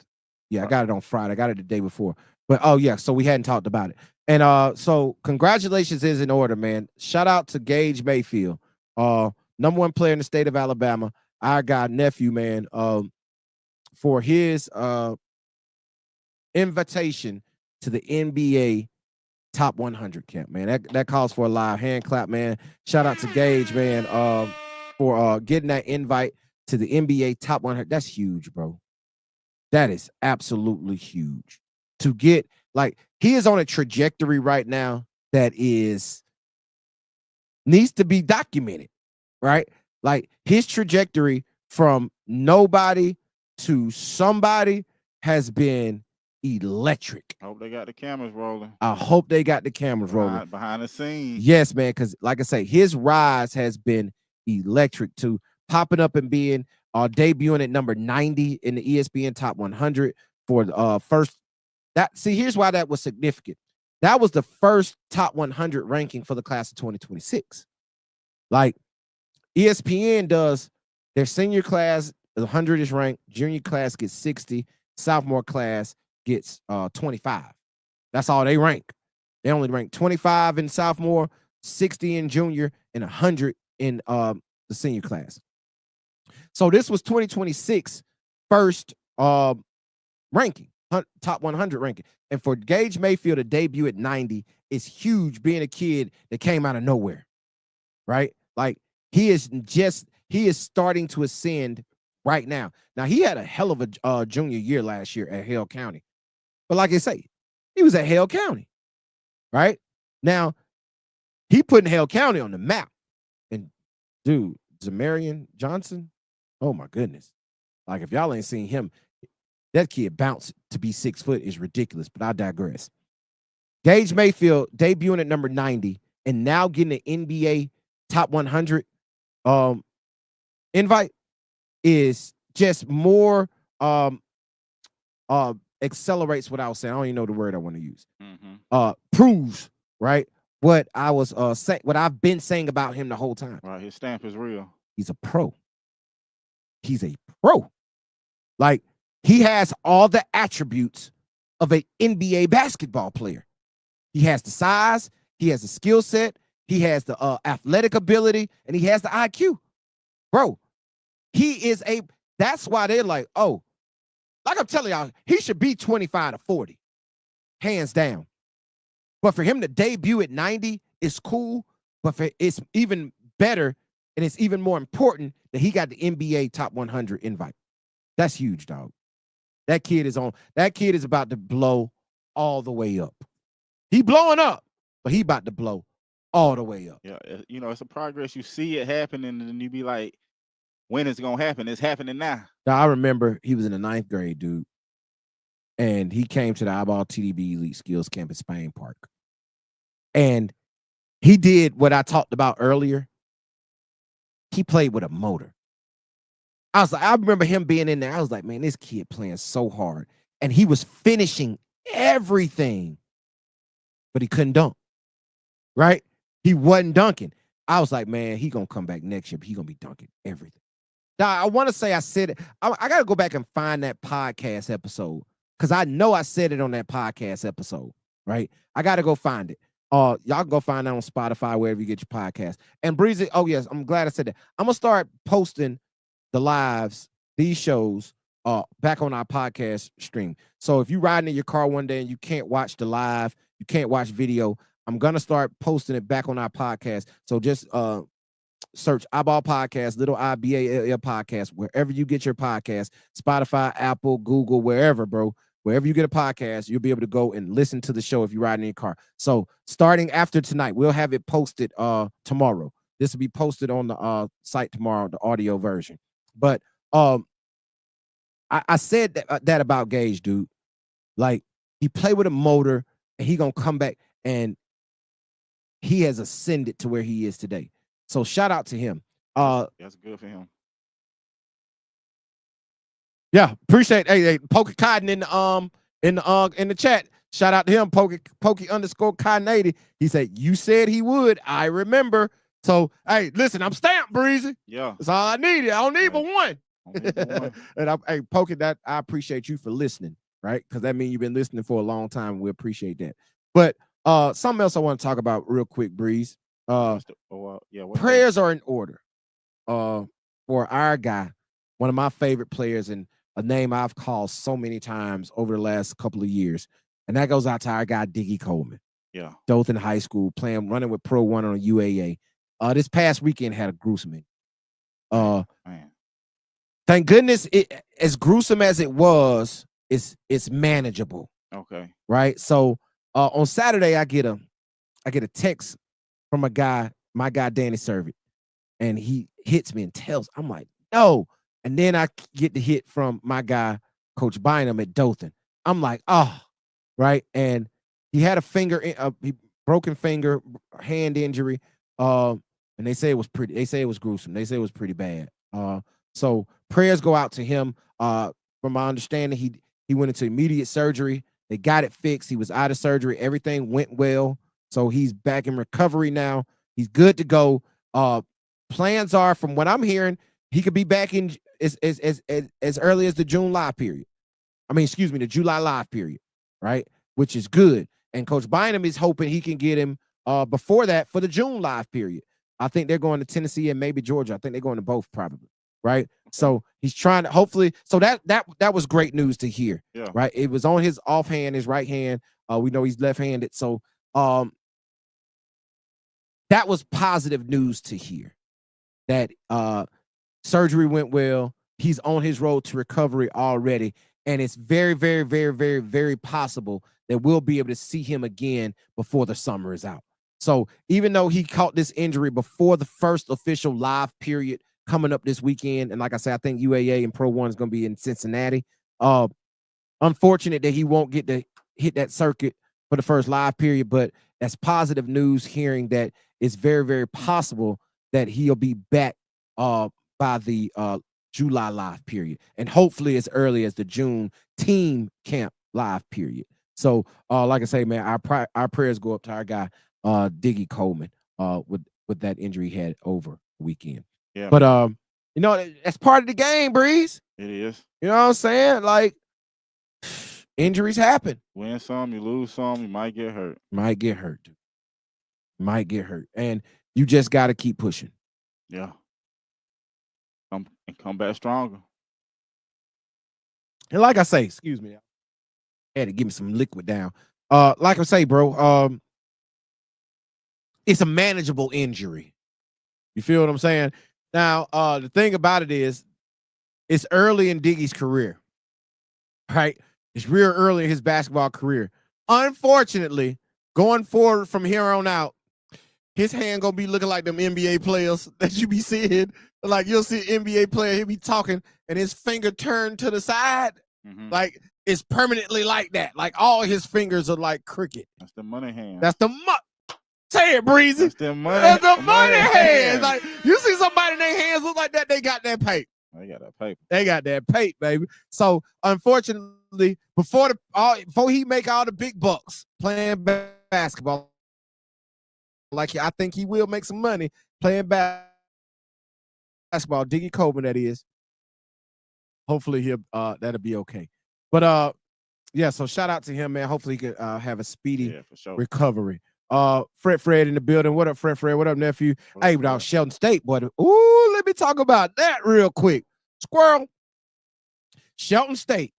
Yeah, I got it on Friday. I got it the day before. But oh yeah, so we hadn't talked about it. And so congratulations is in order, man. Shout out to Gage Mayfield, #1 player in the state of Alabama. Our guy nephew, man, for his invitation to the NBA Top 100 camp, man. That calls for a live hand clap, man. Shout out to Gage, man, for getting that invite to the NBA Top 100. That's huge, bro. That is absolutely huge. To get, like, he is on a trajectory right now that needs to be documented, right? Like, his trajectory from nobody to somebody has been electric. I hope they got the cameras rolling. I hope they got the cameras rolling behind the scenes. Yes, man, because like I say, his rise has been electric too, popping up and being debuting at number 90 in the ESPN Top 100 for the first. Here's why that was significant. That was the first Top 100 ranking for the class of 2026. Like ESPN does their senior class, 100 is ranked, junior class gets 60, sophomore class gets 25. That's all they rank. They only rank 25 in sophomore, 60 in junior, and 100 in the senior class. So this was 2026 first ranking, top 100 ranking. And for Gage Mayfield to debut at 90 is huge, being a kid that came out of nowhere, right? Like he is starting to ascend right now. Now, he had a hell of a junior year last year at Hale County. But like I say, he was at Hale County, right? Now, he putting Hale County on the map. And, dude, Zamarian Johnson, oh, my goodness. Like, if y'all ain't seen him, that kid bounced to be 6 foot is ridiculous, but I digress. Gage Mayfield debuting at number 90 and now getting an NBA top 100 invite is just more accelerates what I was saying. I don't even know the word I want to use. Proves, right, what I was what I've been saying about him the whole time. Right, his stamp is real. He's a pro. He's a pro. Like, he has all the attributes of an NBA basketball player. He has the size, he has the skill set, he has the athletic ability, and he has the IQ. Bro, that's why they're like, oh, like I'm telling y'all, he should be 25 to 40, hands down. But for him to debut at 90 is cool, but it's even better and it's even more important that he got the NBA top 100 invite. That's huge, dog. That kid is about to blow all the way up. He blowing up, but he about to blow all the way up. Yeah, you know, it's a progress. You see it happening, and you be like, when it's gonna happen? It's happening now. Now, I remember he was in the 9th grade, dude, and he came to the iBall TDB Elite Skills Camp in Spain Park. And he did what I talked about earlier. He played with a motor. I remember him being in there. I was like, man, this kid playing so hard. And he was finishing everything, but he couldn't dunk, right? He wasn't dunking. I was like, man, he going to come back next year, but he going to be dunking everything. Now, I want to say I said it. I got to go back and find that podcast episode because I know I said it on that podcast episode, right? I got to go find it. Y'all can go find that on Spotify, wherever you get your podcast. And Breezy, oh, yes, I'm glad I said that. I'm going to start posting the lives, these shows, back on our podcast stream. So if you're riding in your car one day and you can't watch the live, you can't watch video, I'm going to start posting it back on our podcast. So just search iBall Podcast, little IBALL Podcast, wherever you get your podcast, Spotify, Apple, Google, wherever, bro. Wherever you get a podcast, you'll be able to go and listen to the show if you're riding in your car. So starting after tonight, we'll have it posted tomorrow. This will be posted on the site tomorrow, the audio version. But I said that about Gage, dude. Like, he played with a motor, and he gonna come back, and he has ascended to where he is today. So shout out to him. That's good for him. Yeah, appreciate. Hey, Pokey Cotton in the chat. Shout out to him, Pokey _ Cotton 80. He said, you said he would. I remember. So, hey, listen, I'm stamped, Breezy. Yeah. That's all I needed. I don't need but one. And Pokey, that I appreciate you for listening, right? Because that means you've been listening for a long time. We appreciate that. But something else I want to talk about real quick, Breeze. Prayers are in order for our guy, one of my favorite players, and a name I've called so many times over the last couple of years. And that goes out to our guy, Diggy Coleman. Yeah. Dothan High School, running with Pro 1 on a UAA. This past weekend had a gruesome man. Thank goodness, as gruesome as it was, it's manageable. Okay. Right. So on Saturday, I get a text from my guy Danny Servit, and he hits me and tells, I'm like, no. And then I get the hit from my guy, Coach Bynum at Dothan. I'm like, oh, right. And he had a broken finger, hand injury. And they say it was pretty. They say it was gruesome. They say it was pretty bad. So prayers go out to him. From my understanding, he went into immediate surgery. They got it fixed. He was out of surgery. Everything went well. So he's back in recovery now. He's good to go. Plans are, from what I'm hearing, he could be back in as early as the June live period. The July live period, right? Which is good. And Coach Bynum is hoping he can get him before that for the June live period. I think they're going to Tennessee and maybe Georgia. I think they're going to both probably, right? So he's trying to hopefully. So that was great news to hear, right? It was on his offhand, his right hand. We know he's left-handed, so that was positive news to hear. That surgery went well. He's on his road to recovery already. And it's very, very, very, very, very possible that we'll be able to see him again before the summer is out. So even though he caught this injury before the first official live period coming up this weekend, and like I said, I think UAA and Pro 1 is going to be in Cincinnati. Unfortunate that he won't get to hit that circuit for the first live period, but that's positive news hearing that it's very, very possible that he'll be back by the July live period, and hopefully as early as the June team camp live period. So, like I say, man, our prayers go up to our guy, Diggy Coleman, with that injury he had over the weekend. Yeah, but that's part of the game, Breeze. It is. You know what I'm saying? Like, injuries happen. Win some, you lose some, you might get hurt. Might get hurt, dude. Might get hurt, and you just got to keep pushing. Yeah. Come back stronger. And like I say, excuse me, I had to give me some liquid down. Like I say, bro, it's a manageable injury. You feel what I'm saying? Now, the thing about it is, it's early in Diggy's career, right? It's real early in his basketball career. Unfortunately, going forward from here on out, his hand gonna be looking like them NBA players that you be seeing. Like, you'll see an NBA player, he'll be talking, and his finger turned to the side. Like, it's permanently like that. Like, all his fingers are like cricket. That's the money hand. That's the say it, Breezy. That's the money. That's the money hands. Like, you see somebody in their hands look like that, they got that paper. They got that paper. They got that paper, baby. So, unfortunately, before he make all the big bucks playing basketball, like, I think he will make some money playing basketball, Diggy Coleman, that is. Hopefully that'll be okay. But yeah, so shout out to him, man. Hopefully he could have a speedy recovery. Fred in the building. What up, Fred? What up, nephew? Hey, without Shelton State, boy. Ooh, let me talk about that real quick. Squirrel. Shelton State.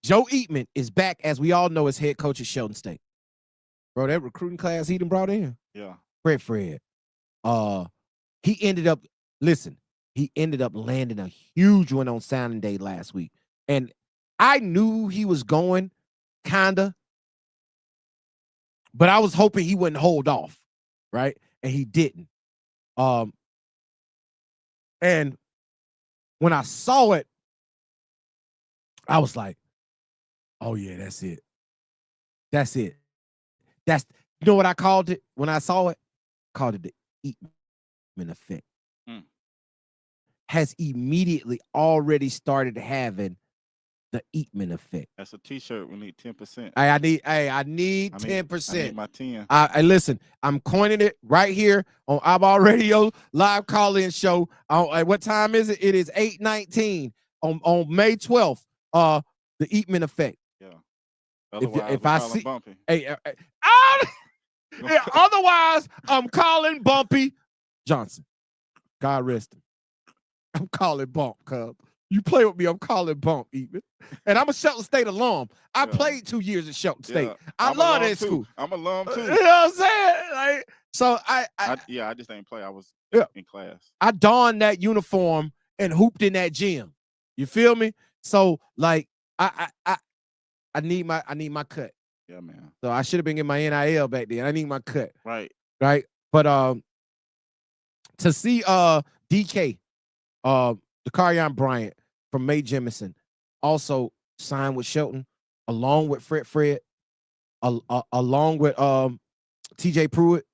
Joe Eatman is back, as we all know, as head coach at Shelton State. Bro, that recruiting class he done brought in. Yeah. Fred. He ended up landing a huge one on signing day last week. And I knew he was going, kinda, but I was hoping he wouldn't hold off, right? And he didn't. And when I saw it, I was like, oh yeah, that's it. That's it. You know what I called it when I saw it? I called it the Eatman effect. Has immediately already started having the Eatman effect. That's a t-shirt. We need 10%. I need 10%. I need my 10. I listen, I'm coining it right here on iBall Radio live call-in show. What time is it? It is 8:19 on May 12th. The Eatman effect. Yeah. If I see Bumpy. Otherwise, I'm calling Bumpy Johnson. God rest him. I'm calling Bump, cuz. You play with me, I'm calling Bump, even. And I'm a Shelton State alum. I played 2 years at Shelton State. I love that school. I'm a alum too. You know what I'm saying? Like, so I just didn't play. I was in class. I donned that uniform and hooped in that gym. You feel me? So, like, I need my cut. Yeah, man. So I should have been getting my NIL back then. I need my cut. Right. But to see DK, Dakarion Bryant from May Jemison, also signed with Shelton, along with Fred, along with TJ Pruitt,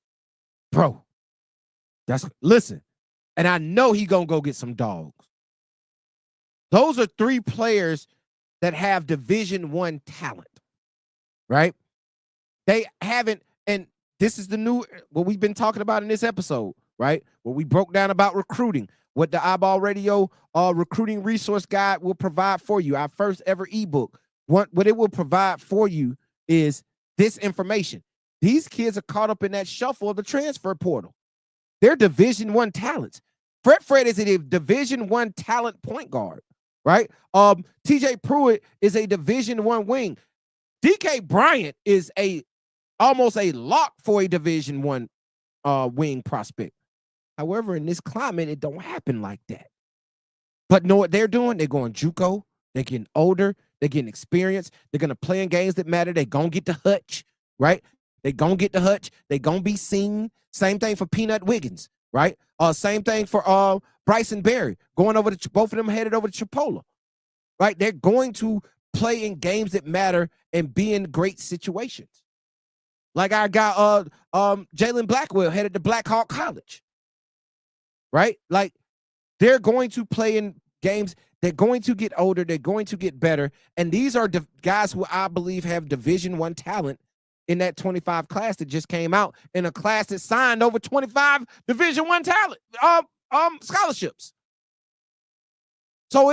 bro. Listen, and I know he gonna go get some dogs. Those are 3 players that have Division I talent, right? They haven't, and this is the new what we've been talking about in this episode, right? What we broke down about recruiting, what the iBall Radio recruiting resource guide will provide for you. Our first ever ebook. What it will provide for you is this information. These kids are caught up in that shuffle of the transfer portal. They're Division I talents. Fred is a Division I talent point guard, right? TJ Pruitt is a Division I wing. DK Bryant is almost a lock for a Division I wing prospect. However, in this climate, it don't happen like that. But know what they're doing? They're going JUCO. They're getting older. They're getting experience. They're going to play in games that matter. They're going to get the hutch, right? They're going to get the hutch. They're going to be seen. Same thing for Peanut Wiggins, right? Same thing for Bryson Berry. Going over to both of them headed over to Chipola, right? They're going to play in games that matter and be in great situations. Like our guy, Jalen Blackwell headed to Black Hawk College, right? Like they're going to play in games. They're going to get older. They're going to get better. And these are guys who I believe have Division I talent in that 25 class that just came out, in a class that signed over 25 Division I talent scholarships. So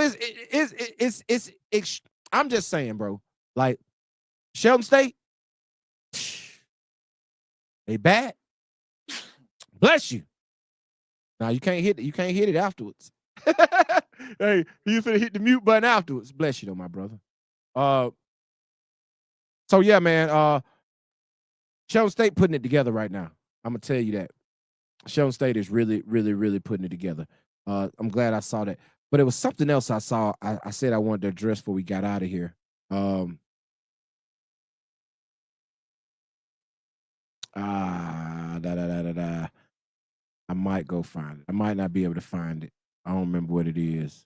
I'm just saying, bro. Like Shelton State, they bad. Bless you. Now you can't hit it afterwards. Hey, you finna hit the mute button afterwards. Bless you though, my brother. So yeah, man. Shelton State putting it together right now. I'm gonna tell you that. Shelton State is really, really, really putting it together. I'm glad I saw that. But it was something else I saw. I said I wanted to address before we got out of here. I might go find it. I might not be able to find it. I don't remember what it is.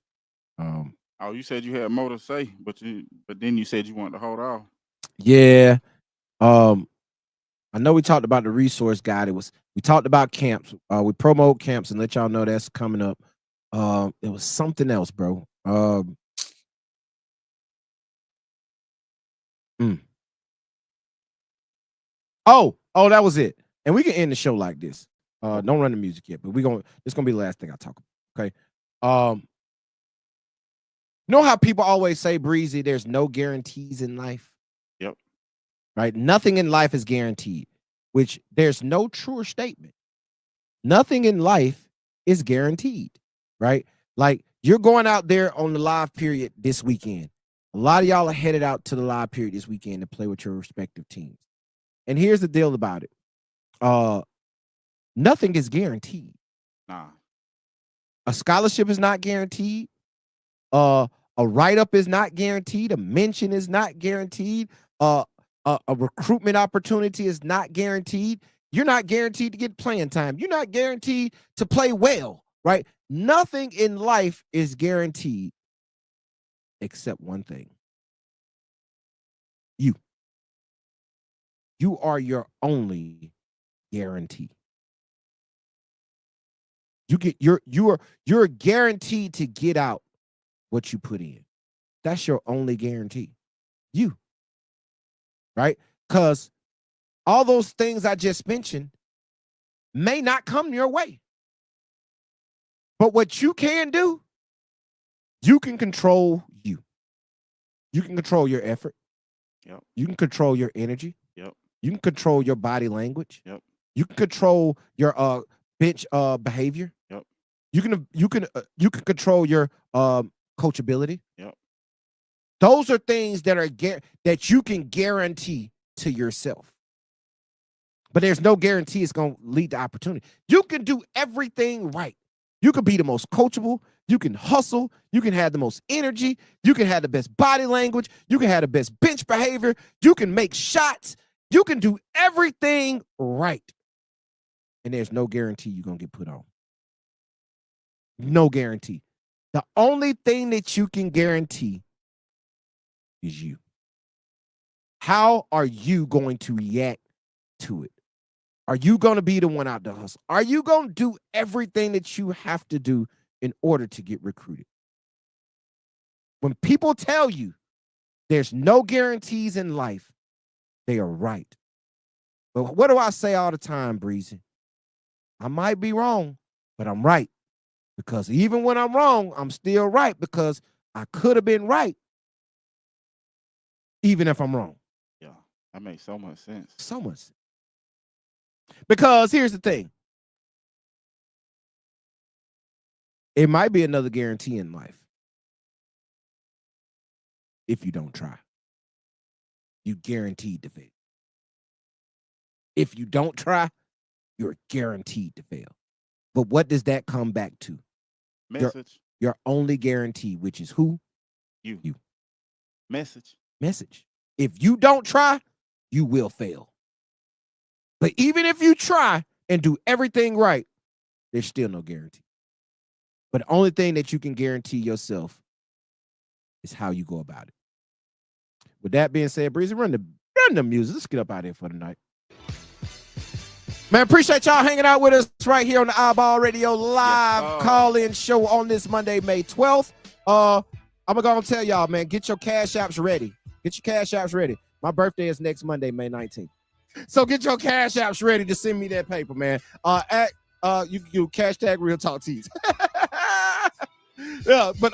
Oh, you said you had more to say, but then you said you wanted to hold off. Yeah. I know we talked about the resource guide. We talked about camps. We promote camps and let y'all know that's coming up. It was something else, bro. Oh, that was it. And we can end the show like this. Don't run the music yet, but it's gonna be the last thing I talk about. Okay. You know how people always say, Breezy, there's no guarantees in life? Yep. Right? Nothing in life is guaranteed, which there's no truer statement. Nothing in life is guaranteed, right? Like you're going out there on the live period this weekend. A lot of y'all are headed out to the live period this weekend to play with your respective teams. And here's the deal about it. Nothing is guaranteed. Nah. A scholarship is not guaranteed. A write-up is not guaranteed. A mention is not guaranteed. A recruitment opportunity is not guaranteed. You're not guaranteed to get playing time. You're not guaranteed to play well, right? Nothing in life is guaranteed except one thing. You. You are your only guarantee. You're guaranteed to get out what you put in. That's your only guarantee. You. Right? Because all those things I just mentioned may not come your way. But what you can do, you can control you. You can control your effort. Yep. You can control your energy. Yep. You can control your body language. Yep. You can control your bench behavior. Yep. You can control your coachability. Yep. Those are things that you can guarantee to yourself. But there's no guarantee it's going to lead to opportunity. You can do everything right. You can be the most coachable. You can hustle. You can have the most energy. You can have the best body language. You can have the best bench behavior. You can make shots. You can do everything right. And there's no guarantee you're going to get put on. No guarantee. The only thing that you can guarantee is you. How are you going to react to it? Are you going to be the one out to hustle? Are you going to do everything that you have to do in order to get recruited? When people tell you there's no guarantees in life, they are right. But what do I say all the time, Breezy? I might be wrong, but I'm right. Because even when I'm wrong, I'm still right because I could have been right even if I'm wrong. Yeah, that makes so much sense. So much sense. Because here's the thing. It might be another guarantee in life. If you don't try, you guaranteed to fail. If you don't try, you're guaranteed to fail. But what does that come back to? Message. Your only guarantee, which is who? You. Message. If you don't try, you will fail. But even if you try and do everything right, there's still no guarantee. But the only thing that you can guarantee yourself is how you go about it. With that being said, Breezy, run the music. Let's get up out of here for the night. Man, appreciate y'all hanging out with us right here on the iBall Radio live call-in show on this Monday, May 12th. I'm going to go and tell y'all, man, get your cash apps ready. Get your cash apps ready. My birthday is next Monday, May 19th. So get your cash apps ready to send me that paper, man. You can do hashtag Real Talk Tees. Yeah, but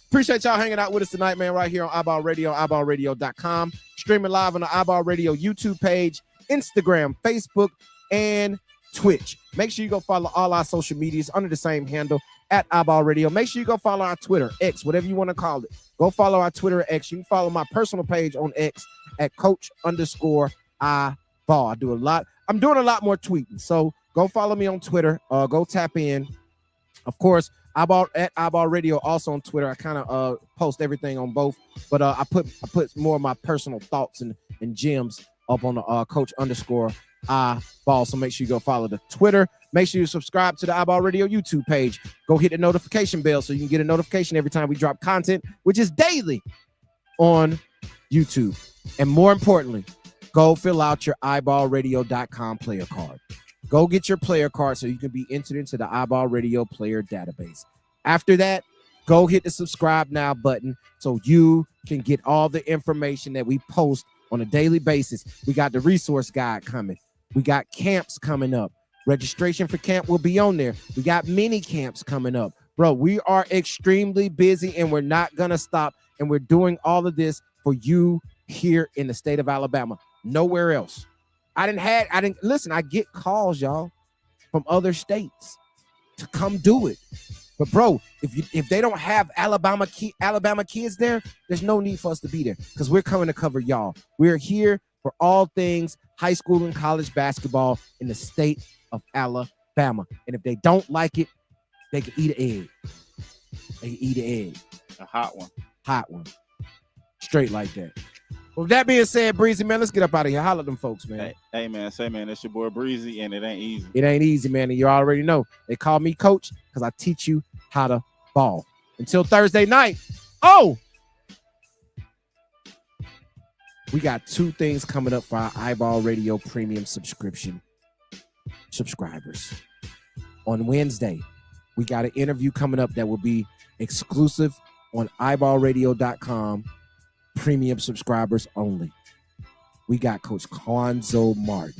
appreciate y'all hanging out with us tonight, man, right here on iBall Radio, iBallRadio.com. Streaming live on the iBall Radio YouTube page, Instagram, Facebook, and Twitch. Make sure you go follow all our social medias under the same handle at iBall Radio. Make sure you go follow our Twitter, X, whatever you want to call it. Go follow our Twitter, X. You can follow my personal page on X at Coach_iBall. I do a lot. I'm doing a lot more tweeting. So go follow me on Twitter. Go tap in. Of course, iBall Radio also on Twitter. I kind of post everything on both, but I put more of my personal thoughts and gems up on the Coach_iBall. So make sure you go follow the Twitter. Make sure you subscribe to the iBall Radio YouTube page. Go hit the notification bell so you can get a notification every time we drop content, which is daily on YouTube. And more importantly, go fill out your iBallRadio.com player card. Go get your player card so you can be entered into the iBall Radio player database. After that, go hit the subscribe now button so you can get all the information that we post on a daily basis. We got the resource guide coming. We got camps coming up. Registration for camp will be on there. We got mini camps coming up. Bro, we are extremely busy and we're not going to stop. And we're doing all of this for you here in the state of Alabama. Nowhere else. I get calls, y'all, from other states to come do it. But bro, if they don't have Alabama kids there, there's no need for us to be there because we're coming to cover y'all. We're here for all things high school and college basketball in the state of Alabama. And if they don't like it, they can eat an egg. A hot one. Straight like that. With that being said, Breezy, man, let's get up out of here. Holla at them folks, man. Hey, man, it's your boy Breezy, and it ain't easy. It ain't easy, man, and you already know. They call me Coach because I teach you how to ball. Until Thursday night. We got 2 things coming up for our iBall Radio Premium subscription subscribers. On Wednesday, we got an interview coming up that will be exclusive on iBallRadio.com. Premium subscribers only. We got Coach Conzo Martin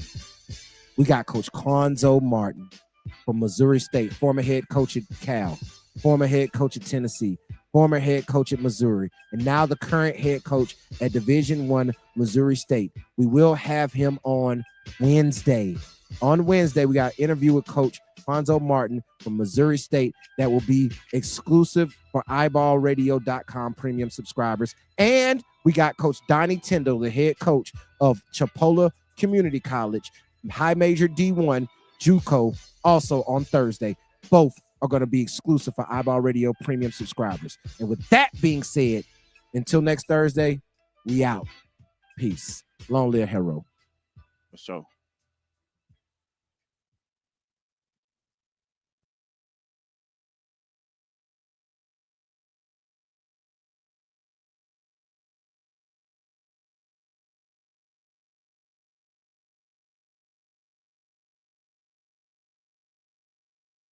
from Missouri State, former head coach at Cal, former head coach at Tennessee, former head coach at Missouri, and now the current head coach at Division I Missouri State. We will have him on Wednesday. On Wednesday, we got an interview with Coach Conzo Martin from Missouri State that will be exclusive for iBallRadio.com premium subscribers. And we got Coach Donnie Tyndall, the head coach of Chipola Community College, high major D1, JUCO, also on Thursday. Both are going to be exclusive for iBall Radio premium subscribers. And with that being said, until next Thursday, we out. Peace. Long live Hero. For sure.